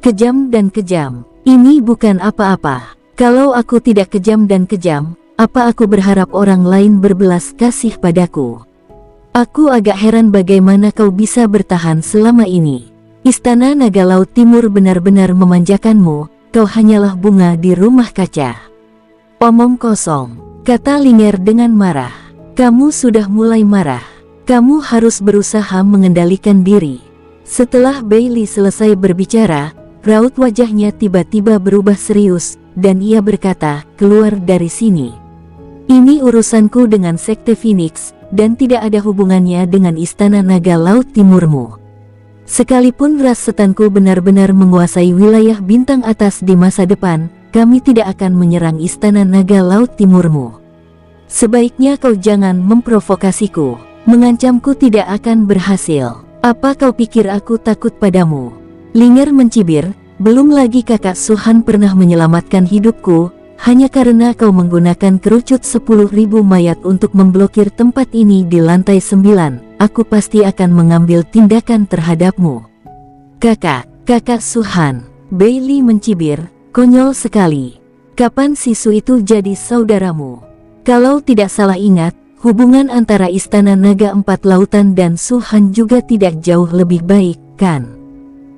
Kejam dan kejam, ini bukan apa-apa. Kalau aku tidak kejam dan kejam, apa aku berharap orang lain berbelas kasih padaku? Aku agak heran bagaimana kau bisa bertahan selama ini. Istana Naga Laut Timur benar-benar memanjakanmu, kau hanyalah bunga di rumah kaca. Omong kosong, kata Lingger dengan marah. Kamu sudah mulai marah. Kamu harus berusaha mengendalikan diri. Setelah Bailey selesai berbicara, raut wajahnya tiba-tiba berubah serius, dan ia berkata, keluar dari sini. Ini urusanku dengan Sekte Phoenix, dan tidak ada hubungannya dengan Istana Naga Laut Timurmu. Sekalipun ras setanku benar-benar menguasai wilayah bintang atas di masa depan, kami tidak akan menyerang Istana Naga Laut Timurmu. Sebaiknya kau jangan memprovokasiku. Mengancamku tidak akan berhasil. Apa kau pikir aku takut padamu? Lingger mencibir. Belum lagi kakak Suhan pernah menyelamatkan hidupku, hanya karena kau menggunakan kerucut 10.000 mayat untuk memblokir tempat ini di lantai 9, aku pasti akan mengambil tindakan terhadapmu. Kakak Suhan, Bailey mencibir, konyol sekali. Kapan Sisu itu jadi saudaramu? Kalau tidak salah ingat, hubungan antara Istana Naga Empat Lautan dan Suhan juga tidak jauh lebih baik, kan?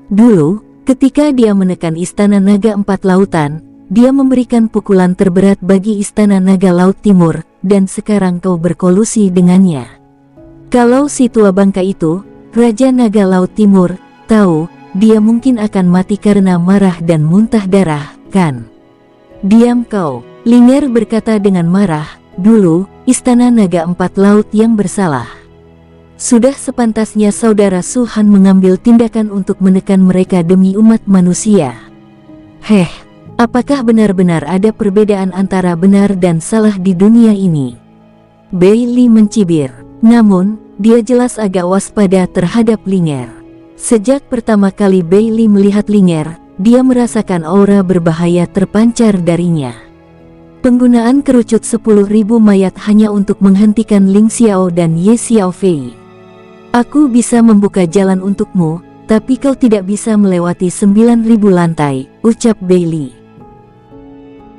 Dulu, ketika dia menekan Istana Naga Empat Lautan, dia memberikan pukulan terberat bagi Istana Naga Laut Timur, dan sekarang kau berkolusi dengannya. Kalau si tua bangka itu, Raja Naga Laut Timur, tahu, dia mungkin akan mati karena marah dan muntah darah, kan? Diam kau, Lingger berkata dengan marah, dulu, Istana Naga Empat Laut yang bersalah. Sudah sepantasnya saudara Suhan mengambil tindakan untuk menekan mereka demi umat manusia. Apakah benar-benar ada perbedaan antara benar dan salah di dunia ini? Bailey mencibir, namun, dia jelas agak waspada terhadap Lingger. Sejak pertama kali Bailey melihat Lingger, dia merasakan aura berbahaya terpancar darinya. Penggunaan kerucut 10.000 mayat hanya untuk menghentikan Ling Xiao dan Ye Xiaofei. Aku bisa membuka jalan untukmu, tapi kau tidak bisa melewati 9.000 lantai, ucap Bailey.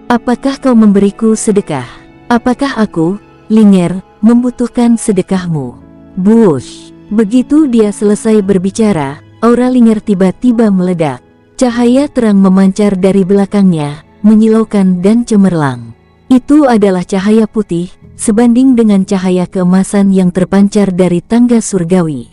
Apakah kau memberiku sedekah? Apakah aku, Lingger, membutuhkan sedekahmu? Bush. Begitu dia selesai berbicara, aura Lingger tiba-tiba meledak. Cahaya terang memancar dari belakangnya, menyilaukan dan cemerlang. Itu adalah cahaya putih, sebanding dengan cahaya keemasan yang terpancar dari tangga surgawi.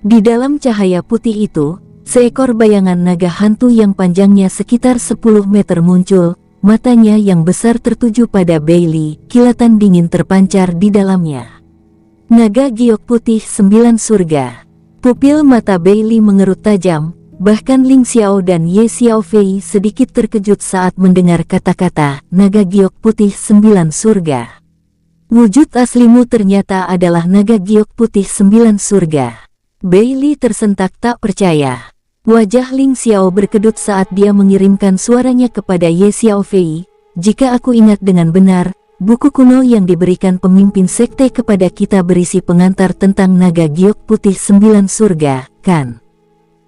Di dalam cahaya putih itu, seekor bayangan naga hantu yang panjangnya sekitar 10 meter muncul, matanya yang besar tertuju pada Bailey, kilatan dingin terpancar di dalamnya. Naga giok putih 9 surga. Pupil mata Bailey mengerut tajam, bahkan Ling Xiao dan Ye Xiaofei sedikit terkejut saat mendengar kata-kata naga giok putih 9 surga. Wujud aslimu ternyata adalah naga giok putih 9 surga. Bailey tersentak tak percaya. Wajah Ling Xiao berkedut saat dia mengirimkan suaranya kepada Ye Xiaofei. Jika aku ingat dengan benar, buku kuno yang diberikan pemimpin sekte kepada kita berisi pengantar tentang naga giok putih 9 surga, kan?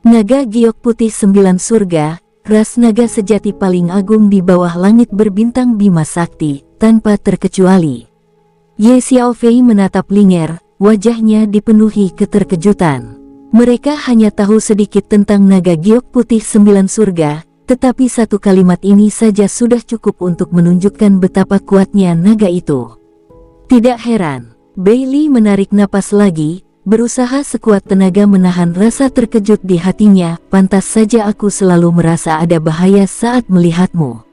Naga giok putih 9 surga, ras naga sejati paling agung di bawah langit berbintang Bima Sakti, tanpa terkecuali. Ye Xiaofei menatap Lingger, wajahnya dipenuhi keterkejutan. Mereka hanya tahu sedikit tentang naga giok putih 9 surga, tetapi satu kalimat ini saja sudah cukup untuk menunjukkan betapa kuatnya naga itu. Tidak heran, Bailey menarik napas lagi, berusaha sekuat tenaga menahan rasa terkejut di hatinya. Pantas saja aku selalu merasa ada bahaya saat melihatmu.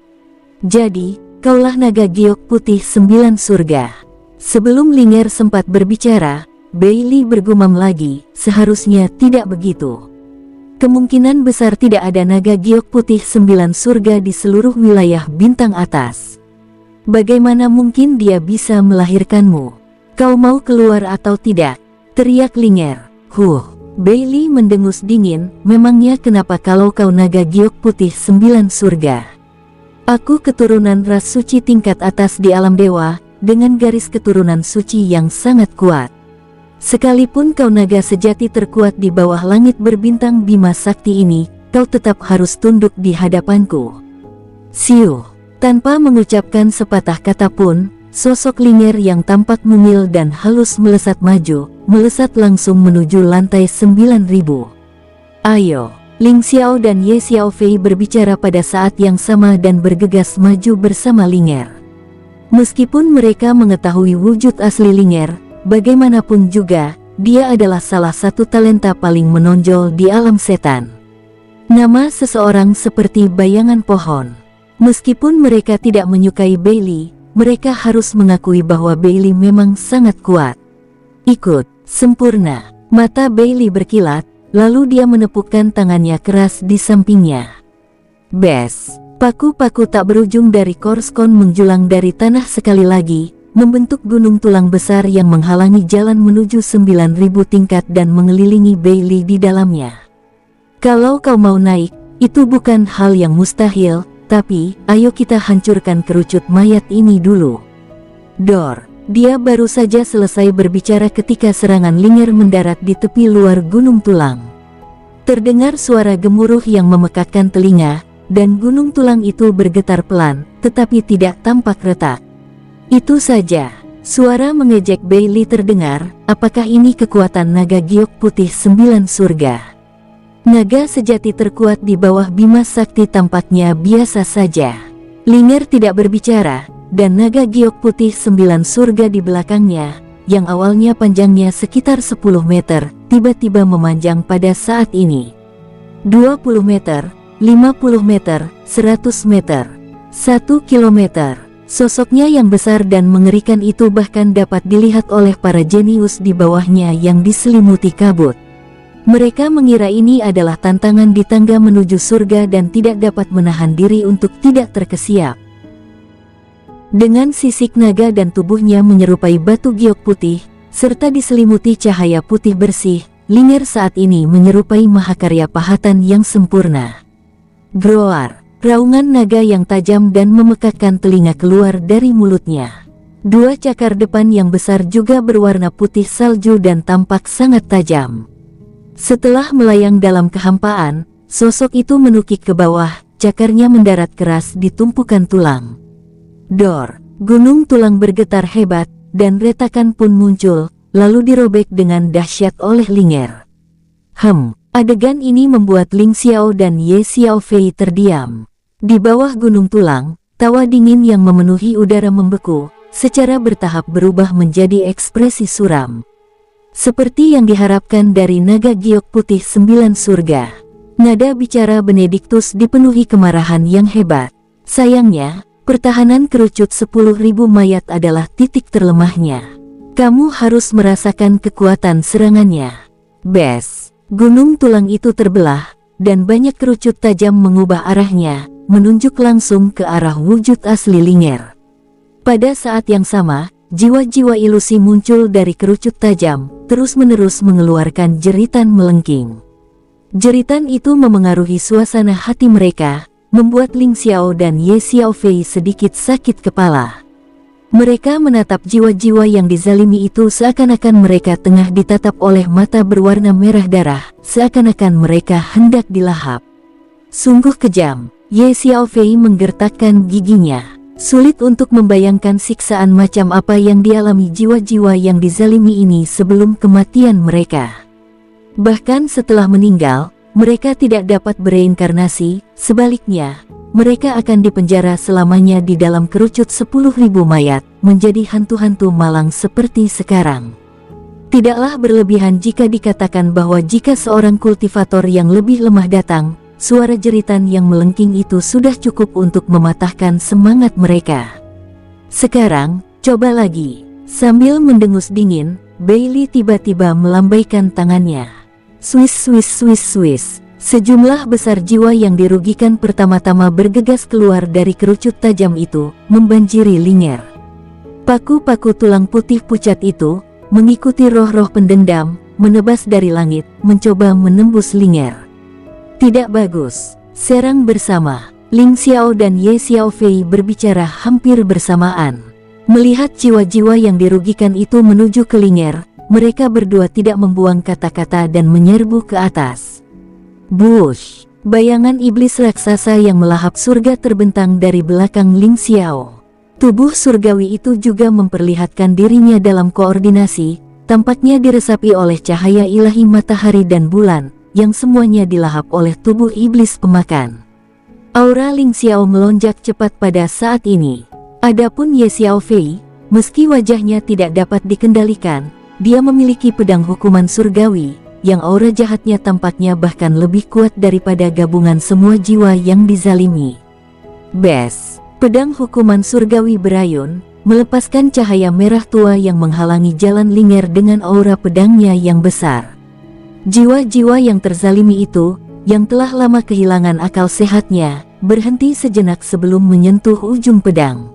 Jadi, kaulah naga giok putih 9 surga. Sebelum Ling'er sempat berbicara, Bailey bergumam lagi, seharusnya tidak begitu. Kemungkinan besar tidak ada naga giok putih 9 surga di seluruh wilayah bintang atas. Bagaimana mungkin dia bisa melahirkanmu? Kau mau keluar atau tidak? Teriak Ling'er. Bailey mendengus dingin, memangnya kenapa kalau kau naga giok putih 9 surga? Aku keturunan ras suci tingkat atas di alam dewa, dengan garis keturunan suci yang sangat kuat. Sekalipun kau naga sejati terkuat di bawah langit berbintang Bima Sakti ini, kau tetap harus tunduk di hadapanku. Siuh. Tanpa mengucapkan sepatah kata pun, sosok Ling'er yang tampak mungil dan halus melesat maju, melesat langsung menuju lantai 9000. Ayo, Ling Xiao dan Ye Xiaofei berbicara pada saat yang sama dan bergegas maju bersama Ling'er. Meskipun mereka mengetahui wujud asli Ling'er, bagaimanapun juga, dia adalah salah satu talenta paling menonjol di alam setan. Nama seseorang seperti bayangan pohon. Meskipun mereka tidak menyukai Bailey, mereka harus mengakui bahwa Bailey memang sangat kuat. Ikut, sempurna. Mata Bailey berkilat, lalu dia menepukkan tangannya keras di sampingnya. Bes, paku-paku tak berujung dari Korskon menjulang dari tanah sekali lagi, membentuk gunung tulang besar yang menghalangi jalan menuju 9000 tingkat dan mengelilingi Bailey di dalamnya. Kalau kau mau naik, itu bukan hal yang mustahil, tapi, ayo kita hancurkan kerucut mayat ini dulu. Dor, dia baru saja selesai berbicara ketika serangan Ling'er mendarat di tepi luar gunung tulang. Terdengar suara gemuruh yang memekakkan telinga, dan gunung tulang itu bergetar pelan, tetapi tidak tampak retak. Itu saja, suara mengejek Bailey terdengar. Apakah ini kekuatan naga giok putih 9 surga? Naga sejati terkuat di bawah Bima Sakti tampaknya biasa saja. Ling'er tidak berbicara, dan naga giok putih 9 surga di belakangnya, yang awalnya panjangnya sekitar 10 meter, tiba-tiba memanjang pada saat ini. 20 meter, 50 meter, 100 meter, 1 kilometer. Sosoknya yang besar dan mengerikan itu bahkan dapat dilihat oleh para jenius di bawahnya yang diselimuti kabut. Mereka mengira ini adalah tantangan di tangga menuju surga dan tidak dapat menahan diri untuk tidak terkesiap. Dengan sisik naga dan tubuhnya menyerupai batu giok putih, serta diselimuti cahaya putih bersih, Ling'er saat ini menyerupai mahakarya pahatan yang sempurna. Groar, raungan naga yang tajam dan memekakkan telinga keluar dari mulutnya. 2 cakar depan yang besar juga berwarna putih salju dan tampak sangat tajam. Setelah melayang dalam kehampaan, sosok itu menukik ke bawah, cakarnya mendarat keras di tumpukan tulang. Dor, gunung tulang bergetar hebat, dan retakan pun muncul, lalu dirobek dengan dahsyat oleh Ling'er. Adegan ini membuat Ling Xiao dan Ye Xiaofei terdiam. Di bawah gunung tulang, tawa dingin yang memenuhi udara membeku, secara bertahap berubah menjadi ekspresi suram. Seperti yang diharapkan dari naga giok putih 9 surga. Nada bicara Benediktus dipenuhi kemarahan yang hebat. Sayangnya, pertahanan kerucut 10.000 mayat adalah titik terlemahnya. Kamu harus merasakan kekuatan serangannya. Bes, gunung tulang itu terbelah, dan banyak kerucut tajam mengubah arahnya, menunjuk langsung ke arah wujud asli Ling'er. Pada saat yang sama, jiwa-jiwa ilusi muncul dari kerucut tajam, terus-menerus mengeluarkan jeritan melengking. Jeritan itu memengaruhi suasana hati mereka, membuat Ling Xiao dan Ye Xiaofei sedikit sakit kepala. Mereka menatap jiwa-jiwa yang dizalimi itu seakan-akan mereka tengah ditatap oleh mata berwarna merah darah, seakan-akan mereka hendak dilahap. Sungguh kejam, Ye Xiaofei menggertakkan giginya. Sulit untuk membayangkan siksaan macam apa yang dialami jiwa-jiwa yang dizalimi ini sebelum kematian mereka. Bahkan setelah meninggal, mereka tidak dapat bereinkarnasi, sebaliknya, mereka akan dipenjara selamanya di dalam kerucut 10.000 mayat, menjadi hantu-hantu malang seperti sekarang. Tidaklah berlebihan jika dikatakan bahwa jika seorang kultivator yang lebih lemah datang, suara jeritan yang melengking itu sudah cukup untuk mematahkan semangat mereka. Sekarang, coba lagi. Sambil mendengus dingin, Bailey tiba-tiba melambaikan tangannya. Swiss, Swiss, Swiss, Swiss. Sejumlah besar jiwa yang dirugikan pertama-tama bergegas keluar dari kerucut tajam itu, membanjiri Lingер. Paku-paku tulang putih pucat itu, mengikuti roh-roh pendendam, menebas dari langit, mencoba menembus Lingер. Tidak bagus. Serang bersama. Ling Xiao dan Ye Xiaofei berbicara hampir bersamaan. Melihat jiwa-jiwa yang dirugikan itu menuju ke Lingger, mereka berdua tidak membuang kata-kata dan menyerbu ke atas. Bush! Bayangan iblis raksasa yang melahap surga terbentang dari belakang Ling Xiao. Tubuh surgawi itu juga memperlihatkan dirinya dalam koordinasi, tampaknya diresapi oleh cahaya ilahi matahari dan bulan, yang semuanya dilahap oleh tubuh iblis pemakan. Aura Ling Xiao melonjak cepat pada saat ini. Adapun Ye Xiaofei, meski wajahnya tidak dapat dikendalikan, dia memiliki pedang hukuman surgawi, yang aura jahatnya tampaknya bahkan lebih kuat daripada gabungan semua jiwa yang dizalimi. Bes! Pedang hukuman surgawi berayun, melepaskan cahaya merah tua yang menghalangi jalan Lingger dengan aura pedangnya yang besar. Jiwa-jiwa yang terzalimi itu, yang telah lama kehilangan akal sehatnya, berhenti sejenak sebelum menyentuh ujung pedang.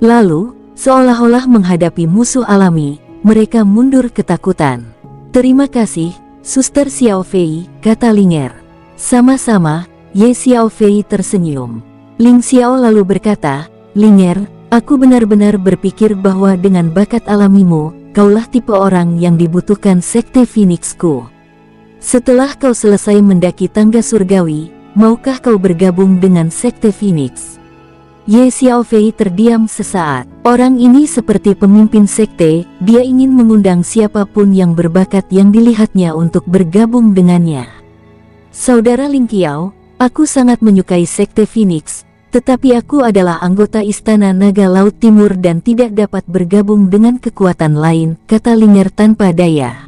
Lalu, seolah-olah menghadapi musuh alami, mereka mundur ketakutan. Terima kasih, Suster Xiaofei, kata Lingger. Sama-sama, Ye Xiaofei tersenyum. Ling Xiao lalu berkata, Lingger, aku benar-benar berpikir bahwa dengan bakat alamimu, kaulah tipe orang yang dibutuhkan Sekte Phoenixku. Setelah kau selesai mendaki tangga surgawi, maukah kau bergabung dengan Sekte Phoenix? Ye Xiaofei terdiam sesaat. Orang ini seperti pemimpin sekte, dia ingin mengundang siapapun yang berbakat yang dilihatnya untuk bergabung dengannya. Saudara Ling Qiao, aku sangat menyukai Sekte Phoenix, tetapi aku adalah anggota Istana Naga Laut Timur dan tidak dapat bergabung dengan kekuatan lain, kata Lingger tanpa daya.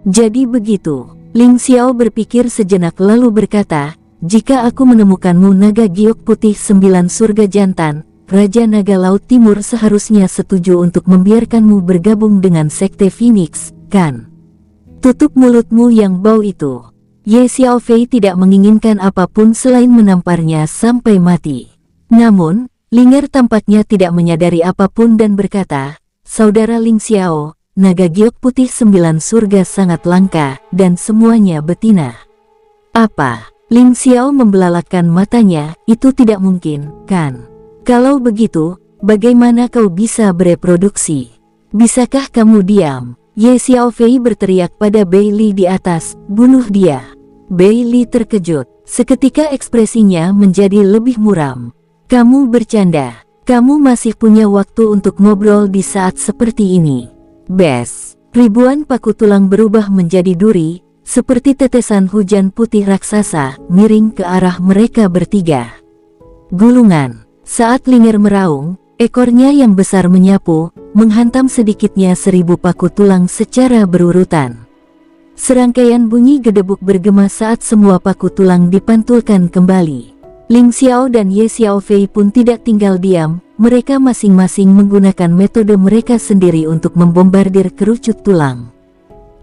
Jadi begitu, Ling Xiao berpikir sejenak lalu berkata, jika aku menemukanmu naga giok putih 9 surga jantan, Raja Naga Laut Timur seharusnya setuju untuk membiarkanmu bergabung dengan Sekte Phoenix, kan? Tutup mulutmu yang bau itu. Ye Xiaofei tidak menginginkan apapun selain menamparnya sampai mati. Namun, Lingger tampaknya tidak menyadari apapun dan berkata, Saudara Ling Xiao, naga giok putih 9 surga sangat langka, dan semuanya betina. Apa? Ling Xiao membelalakkan matanya, itu tidak mungkin, kan? Kalau begitu, bagaimana kau bisa bereproduksi? Bisakah kamu diam? Ye Xiaofei berteriak pada Bailey di atas, bunuh dia. Bailey terkejut, seketika ekspresinya menjadi lebih muram. Kamu bercanda, kamu masih punya waktu untuk ngobrol di saat seperti ini. Bes, ribuan paku tulang berubah menjadi duri, seperti tetesan hujan putih raksasa, miring ke arah mereka bertiga. Gulungan. Saat Lingger meraung, ekornya yang besar menyapu, menghantam sedikitnya 1000 paku tulang secara berurutan. Serangkaian bunyi gedebuk bergema saat semua paku tulang dipantulkan kembali. Ling Xiao dan Ye Xiaofei pun tidak tinggal diam, mereka masing-masing menggunakan metode mereka sendiri untuk membombardir kerucut tulang.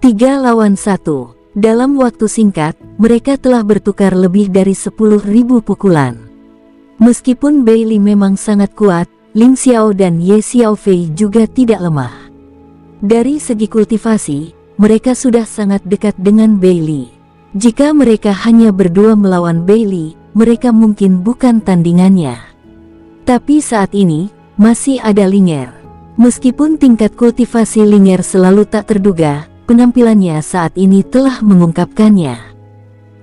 3 lawan 1. Dalam waktu singkat, mereka telah bertukar lebih dari 10.000 pukulan. Meskipun Bailey memang sangat kuat, Ling Xiao dan Ye Xiaofei juga tidak lemah. Dari segi kultivasi, mereka sudah sangat dekat dengan Bailey. Jika mereka hanya berdua melawan Bailey, mereka mungkin bukan tandingannya. Tapi saat ini, masih ada Lingger. Meskipun tingkat kultivasi Lingger selalu tak terduga, penampilannya saat ini telah mengungkapkannya.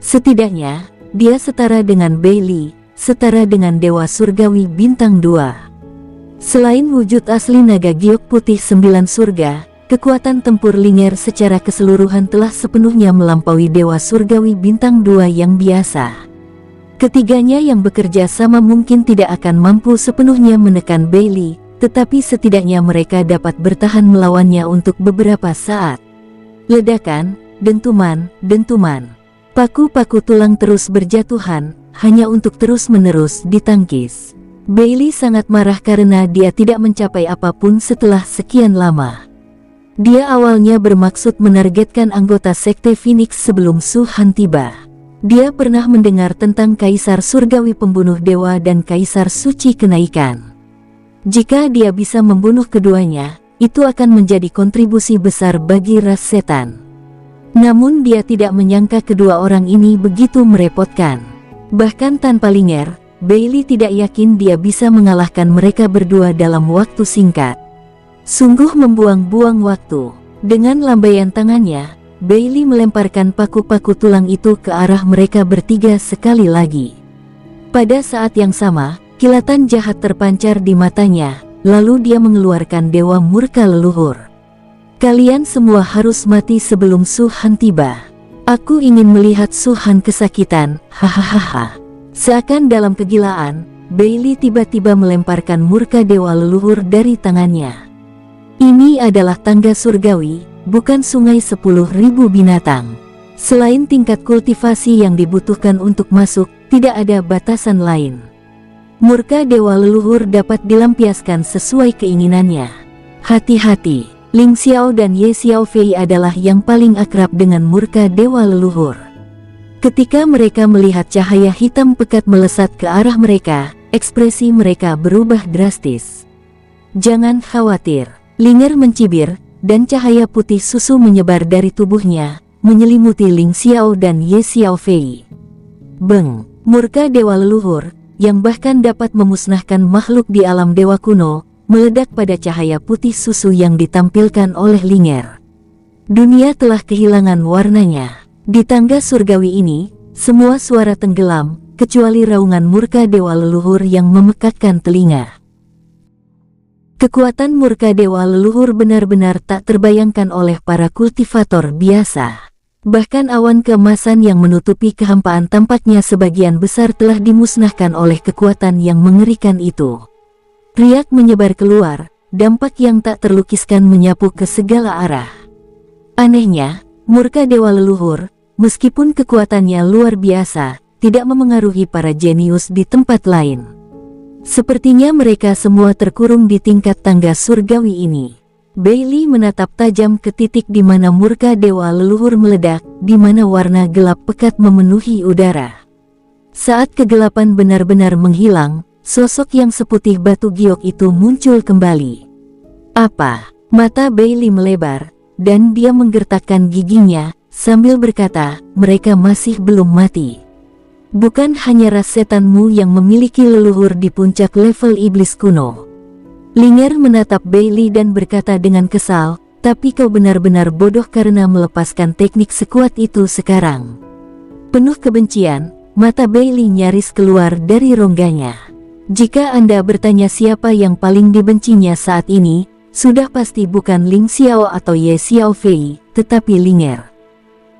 Setidaknya, dia setara dengan Bailey, setara dengan Dewa Surgawi Bintang 2. Selain wujud asli naga giok putih 9 surga, kekuatan tempur Ling'er secara keseluruhan telah sepenuhnya melampaui Dewa Surgawi Bintang 2 yang biasa. Ketiganya yang bekerja sama mungkin tidak akan mampu sepenuhnya menekan Bailey, tetapi setidaknya mereka dapat bertahan melawannya untuk beberapa saat. Ledakan, dentuman, paku-paku tulang terus berjatuhan, hanya untuk terus-menerus ditangkis. Bailey sangat marah karena dia tidak mencapai apapun setelah sekian lama. Dia awalnya bermaksud menargetkan anggota Sekte Phoenix sebelum Su Han tiba. Dia pernah mendengar tentang Kaisar Surgawi Pembunuh Dewa dan Kaisar Suci Kenaikan. Jika dia bisa membunuh keduanya, itu akan menjadi kontribusi besar bagi ras setan. Namun dia tidak menyangka kedua orang ini begitu merepotkan. Bahkan tanpa Ling'er, Bailey tidak yakin dia bisa mengalahkan mereka berdua dalam waktu singkat. Sungguh membuang-buang waktu. Dengan lambaian tangannya, Bailey melemparkan paku-paku tulang itu ke arah mereka bertiga sekali lagi. Pada saat yang sama, kilatan jahat terpancar di matanya, lalu dia mengeluarkan dewa murka leluhur. Kalian semua harus mati sebelum Su Han tiba. Aku ingin melihat Su Han kesakitan, hahaha. Seakan dalam kegilaan, Bailey tiba-tiba melemparkan murka dewa leluhur dari tangannya. Ini adalah tangga surgawi, bukan sungai 10.000 binatang. Selain tingkat kultivasi yang dibutuhkan untuk masuk, tidak ada batasan lain. Murka dewa leluhur dapat dilampiaskan sesuai keinginannya. Hati-hati, Ling Xiao dan Ye Xiaofei adalah yang paling akrab dengan murka dewa leluhur. Ketika mereka melihat cahaya hitam pekat melesat ke arah mereka, ekspresi mereka berubah drastis. Jangan khawatir, Ling'er mencibir, dan cahaya putih susu menyebar dari tubuhnya, menyelimuti Ling Xiao dan Ye Xiaofei. Beng, murka dewa leluhur, yang bahkan dapat memusnahkan makhluk di alam dewa kuno, meledak pada cahaya putih susu yang ditampilkan oleh Ling'er. Dunia telah kehilangan warnanya. Di tangga surgawi ini, semua suara tenggelam, kecuali raungan murka dewa leluhur yang memekakkan telinga. Kekuatan murka dewa leluhur benar-benar tak terbayangkan oleh para kultivator biasa. Bahkan awan keemasan yang menutupi kehampaan tampaknya sebagian besar telah dimusnahkan oleh kekuatan yang mengerikan itu. Riak menyebar keluar, dampak yang tak terlukiskan menyapu ke segala arah. Anehnya, murka dewa leluhur, meskipun kekuatannya luar biasa, tidak memengaruhi para jenius di tempat lain. Sepertinya mereka semua terkurung di tingkat tangga surgawi ini. Bailey menatap tajam ke titik di mana murka dewa leluhur meledak, di mana warna gelap pekat memenuhi udara. Saat kegelapan benar-benar menghilang, sosok yang seputih batu giok itu muncul kembali. Apa? Mata Bailey melebar, dan dia menggertakkan giginya, sambil berkata, mereka masih belum mati. Bukan hanya ras setanmu yang memiliki leluhur di puncak level iblis kuno. Ling'er menatap Bailey dan berkata dengan kesal, tapi kau benar-benar bodoh karena melepaskan teknik sekuat itu sekarang. Penuh kebencian, mata Bailey nyaris keluar dari rongganya. Jika Anda bertanya siapa yang paling dibencinya saat ini, sudah pasti bukan Ling Xiao atau Ye Xiaofei, tetapi Ling'er.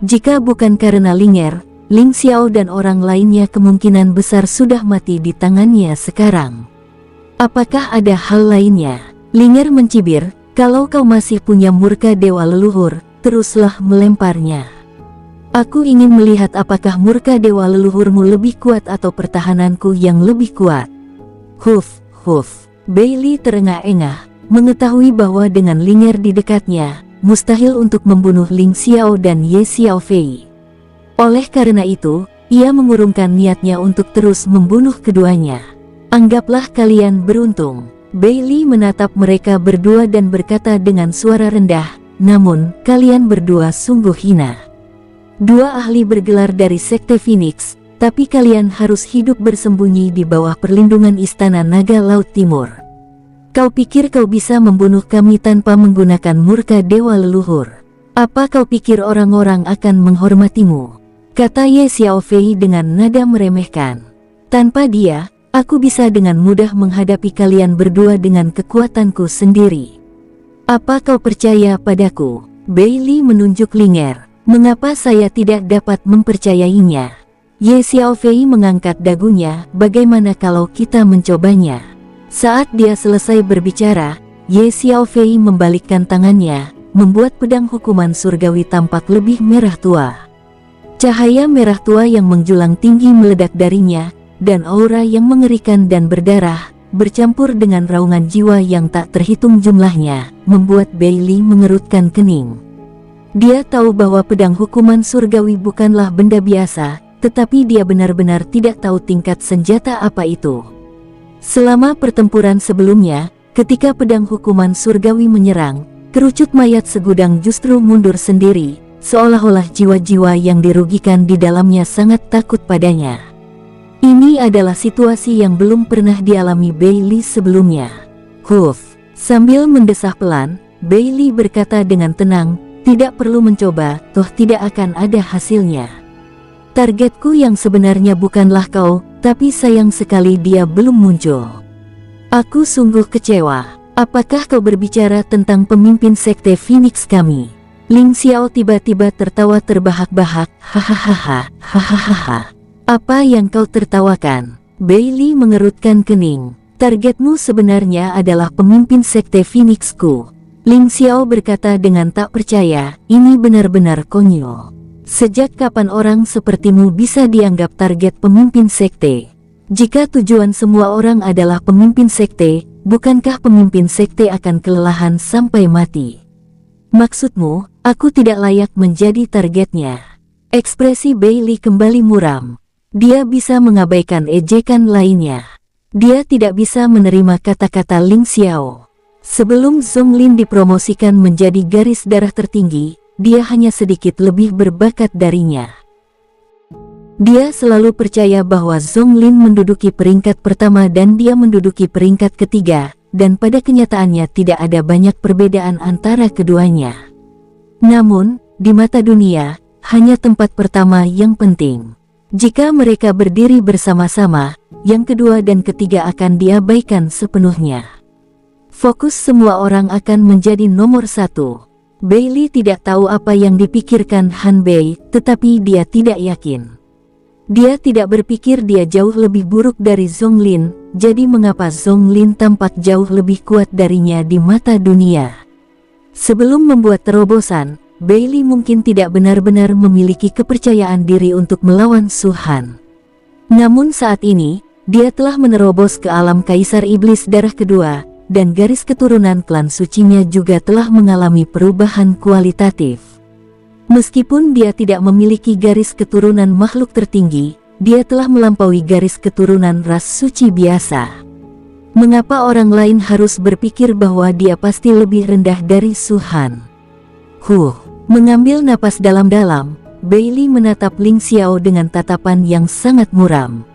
Jika bukan karena Ling'er, Ling Xiao dan orang lainnya kemungkinan besar sudah mati di tangannya sekarang. Apakah ada hal lainnya? Ling'er mencibir, kalau kau masih punya murka dewa leluhur, teruslah melemparnya. Aku ingin melihat apakah murka dewa leluhurmu lebih kuat atau pertahananku yang lebih kuat. Huf. Bailey terengah-engah, mengetahui bahwa dengan Ling'er di dekatnya, mustahil untuk membunuh Ling Xiao dan Ye Xiaofei. Oleh karena itu, ia mengurungkan niatnya untuk terus membunuh keduanya. Anggaplah kalian beruntung. Bailey menatap mereka berdua dan berkata dengan suara rendah, namun, kalian berdua sungguh hina. Dua ahli bergelar dari Sekte Phoenix, tapi kalian harus hidup bersembunyi di bawah perlindungan Istana Naga Laut Timur. Kau pikir kau bisa membunuh kami tanpa menggunakan murka dewa leluhur? Apa kau pikir orang-orang akan menghormatimu? Kata Ye Xiaofei dengan nada meremehkan. Tanpa dia, aku bisa dengan mudah menghadapi kalian berdua dengan kekuatanku sendiri. Apa kau percaya padaku? Bailey menunjuk Linger. Mengapa saya tidak dapat mempercayainya? Ye Xiaofei mengangkat dagunya, bagaimana kalau kita mencobanya? Saat dia selesai berbicara, Ye Xiaofei membalikkan tangannya, membuat pedang hukuman surgawi tampak lebih merah tua. Cahaya merah tua yang menjulang tinggi meledak darinya, dan aura yang mengerikan dan berdarah, bercampur dengan raungan jiwa yang tak terhitung jumlahnya, membuat Bailey mengerutkan kening. Dia tahu bahwa pedang hukuman surgawi bukanlah benda biasa, tetapi dia benar-benar tidak tahu tingkat senjata apa itu. Selama pertempuran sebelumnya, ketika pedang hukuman surgawi menyerang, kerucut mayat segudang justru mundur sendiri, seolah-olah jiwa-jiwa yang dirugikan di dalamnya sangat takut padanya. Ini adalah situasi yang belum pernah dialami Bailey sebelumnya. Huff, sambil mendesah pelan, Bailey berkata dengan tenang, tidak perlu mencoba, toh tidak akan ada hasilnya. Targetku yang sebenarnya bukanlah kau, tapi sayang sekali dia belum muncul. Aku sungguh kecewa. Apakah kau berbicara tentang pemimpin sekte Phoenix kami? Ling Xiao tiba-tiba tertawa terbahak-bahak, hahaha, hahaha. Apa yang kau tertawakan? Bailey mengerutkan kening. Targetmu sebenarnya adalah pemimpin sekte Phoenixku. Ling Xiao berkata dengan tak percaya, ini benar-benar konyol. Sejak kapan orang sepertimu bisa dianggap target pemimpin sekte? Jika tujuan semua orang adalah pemimpin sekte, bukankah pemimpin sekte akan kelelahan sampai mati? Maksudmu, aku tidak layak menjadi targetnya? Ekspresi Bailey kembali muram. Dia bisa mengabaikan ejekan lainnya. Dia tidak bisa menerima kata-kata Ling Xiao. Sebelum Zonglin dipromosikan menjadi garis darah tertinggi, dia hanya sedikit lebih berbakat darinya. Dia selalu percaya bahwa Zonglin menduduki peringkat pertama dan dia menduduki peringkat ketiga, dan pada kenyataannya tidak ada banyak perbedaan antara keduanya. Namun, di mata dunia, hanya tempat pertama yang penting. Jika mereka berdiri bersama-sama, yang kedua dan ketiga akan diabaikan sepenuhnya. Fokus semua orang akan menjadi nomor satu. Bailey tidak tahu apa yang dipikirkan Han Bei, tetapi dia tidak yakin. Dia tidak berpikir dia jauh lebih buruk dari Zonglin, jadi mengapa Zonglin tampak jauh lebih kuat darinya di mata dunia? Sebelum membuat terobosan, Bailey mungkin tidak benar-benar memiliki kepercayaan diri untuk melawan Su Han. Namun saat ini, dia telah menerobos ke alam Kaisar Iblis Darah kedua, dan garis keturunan klan sucinya juga telah mengalami perubahan kualitatif. Meskipun dia tidak memiliki garis keturunan makhluk tertinggi, dia telah melampaui garis keturunan ras suci biasa. Mengapa orang lain harus berpikir bahwa dia pasti lebih rendah dari Su Han? Mengambil napas dalam-dalam, Bailey menatap Ling Xiao dengan tatapan yang sangat muram.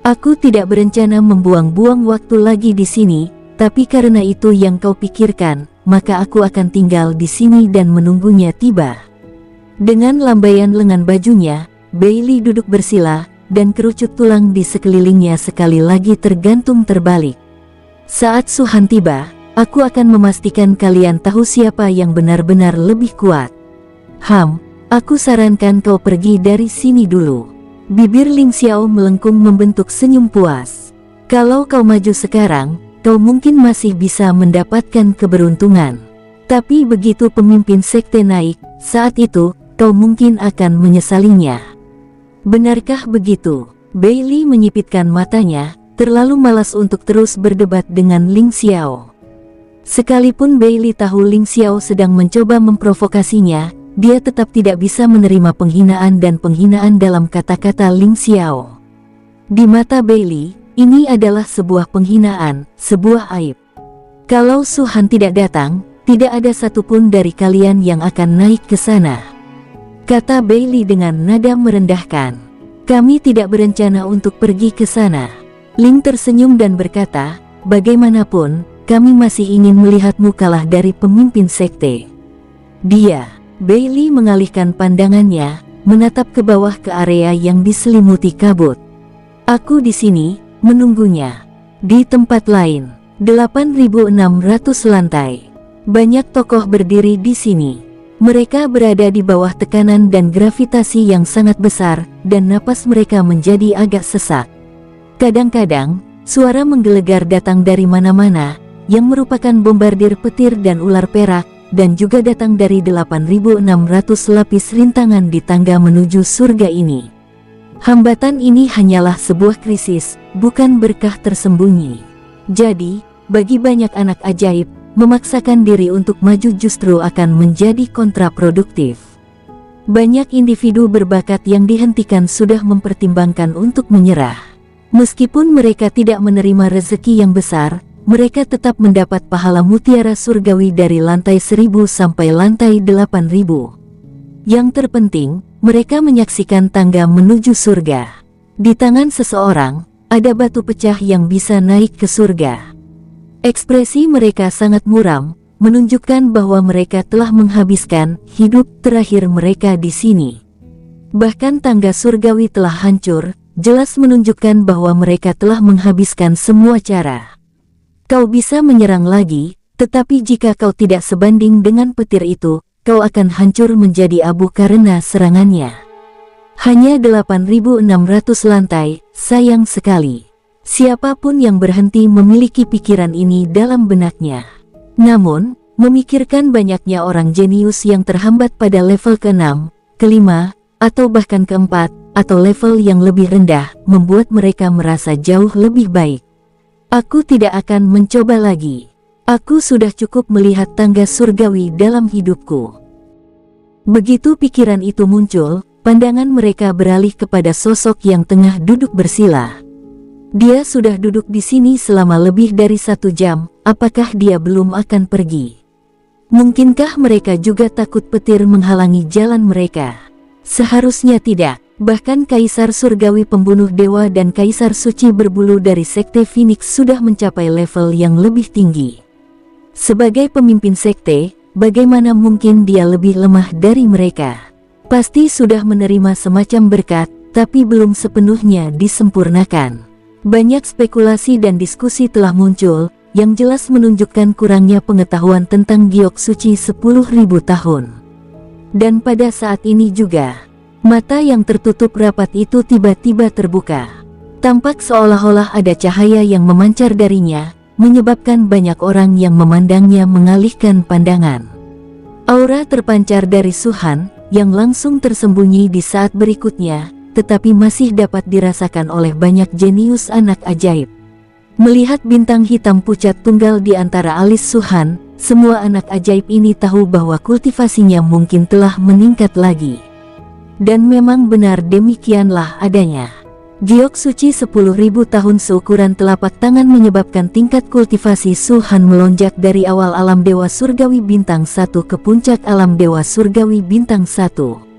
Aku tidak berencana membuang-buang waktu lagi di sini, tapi karena itu yang kau pikirkan, maka aku akan tinggal di sini dan menunggunya tiba. Dengan lambaian lengan bajunya, Bailey duduk bersila, dan kerucut tulang di sekelilingnya sekali lagi tergantung terbalik. Saat Su Han tiba, aku akan memastikan kalian tahu siapa yang benar-benar lebih kuat. Aku sarankan kau pergi dari sini dulu. Bibir Ling Xiao melengkung membentuk senyum puas. Kalau kau maju sekarang, kau mungkin masih bisa mendapatkan keberuntungan. Tapi begitu pemimpin sekte naik, saat itu, kau mungkin akan menyesalinya. Benarkah begitu? Bailey menyipitkan matanya, terlalu malas untuk terus berdebat dengan Ling Xiao. Sekalipun Bailey tahu Ling Xiao sedang mencoba memprovokasinya, dia tetap tidak bisa menerima penghinaan dan penghinaan dalam kata-kata Ling Xiao. Di mata Bailey, ini adalah sebuah penghinaan, sebuah aib. Kalau Su Han tidak datang, tidak ada satupun dari kalian yang akan naik ke sana, kata Bailey dengan nada merendahkan. Kami tidak berencana untuk pergi ke sana. Ling tersenyum dan berkata, bagaimanapun, kami masih ingin melihatmu kalah dari pemimpin sekte. Bailey mengalihkan pandangannya, menatap ke bawah ke area yang diselimuti kabut. Aku di sini, menunggunya. Di tempat lain, 8.600 lantai. Banyak tokoh berdiri di sini. Mereka berada di bawah tekanan dan gravitasi yang sangat besar, dan napas mereka menjadi agak sesak. Kadang-kadang, suara menggelegar datang dari mana-mana, yang merupakan bombardir petir dan ular perak, dan juga datang dari 8.600 lapis rintangan di tangga menuju surga ini. Hambatan ini hanyalah sebuah krisis, bukan berkah tersembunyi. Jadi, bagi banyak anak ajaib, memaksakan diri untuk maju justru akan menjadi kontraproduktif. Banyak individu berbakat yang dihentikan sudah mempertimbangkan untuk menyerah. Meskipun mereka tidak menerima rezeki yang besar, mereka tetap mendapat pahala mutiara surgawi dari lantai 1000 sampai lantai 8000. Yang terpenting, mereka menyaksikan tangga menuju surga. Di tangan seseorang, ada batu pecah yang bisa naik ke surga. Ekspresi mereka sangat muram, menunjukkan bahwa mereka telah menghabiskan hidup terakhir mereka di sini. Bahkan tangga surgawi telah hancur, jelas menunjukkan bahwa mereka telah menghabiskan semua cara. Kau bisa menyerang lagi, tetapi jika kau tidak sebanding dengan petir itu, kau akan hancur menjadi abu karena serangannya. Hanya 8.600 lantai, sayang sekali. Siapapun yang berhenti memiliki pikiran ini dalam benaknya. Namun, memikirkan banyaknya orang jenius yang terhambat pada level ke-6, ke-5, atau bahkan ke-4, atau level yang lebih rendah, membuat mereka merasa jauh lebih baik. Aku tidak akan mencoba lagi. Aku sudah cukup melihat tangga surgawi dalam hidupku. Begitu pikiran itu muncul, pandangan mereka beralih kepada sosok yang tengah duduk bersila. Dia sudah duduk di sini selama lebih dari 1 jam, apakah dia belum akan pergi? Mungkinkah mereka juga takut petir menghalangi jalan mereka? Seharusnya tidak, bahkan Kaisar Surgawi Pembunuh Dewa dan Kaisar Suci Berbulu dari Sekte Phoenix sudah mencapai level yang lebih tinggi. Sebagai pemimpin sekte, bagaimana mungkin dia lebih lemah dari mereka? Pasti sudah menerima semacam berkat, tapi belum sepenuhnya disempurnakan. Banyak spekulasi dan diskusi telah muncul, yang jelas menunjukkan kurangnya pengetahuan tentang giok suci 10.000 tahun. Dan pada saat ini juga, mata yang tertutup rapat itu tiba-tiba terbuka. Tampak seolah-olah ada cahaya yang memancar darinya, menyebabkan banyak orang yang memandangnya mengalihkan pandangan. Aura terpancar dari Suhan, yang langsung tersembunyi di saat berikutnya, tetapi masih dapat dirasakan oleh banyak jenius anak ajaib. Melihat bintang hitam pucat tunggal di antara alis Suhan, semua anak ajaib ini tahu bahwa kultivasinya mungkin telah meningkat lagi. Dan memang benar demikianlah adanya. Giok suci 10.000 tahun seukuran telapak tangan menyebabkan tingkat kultivasi Suhan melonjak dari awal alam dewa surgawi bintang 1 ke puncak alam dewa surgawi bintang 1.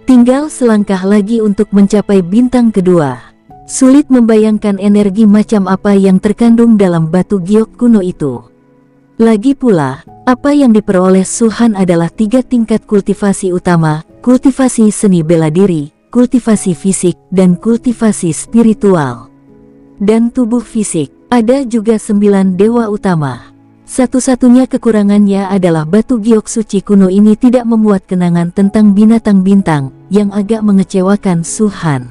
Tinggal selangkah lagi untuk mencapai bintang kedua. Sulit membayangkan energi macam apa yang terkandung dalam batu giok kuno itu. Lagi pula, apa yang diperoleh Suhan adalah 3 tingkat kultivasi utama, kultivasi seni bela diri, kultivasi fisik, dan kultivasi spiritual. Dan tubuh fisik, ada juga 9 dewa utama. Satu-satunya kekurangannya adalah batu giok suci kuno ini tidak memuat kenangan tentang binatang bintang, yang agak mengecewakan Suhan.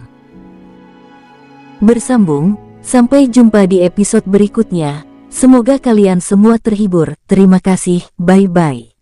Bersambung, sampai jumpa di episode berikutnya. Semoga kalian semua terhibur. Terima kasih, bye-bye.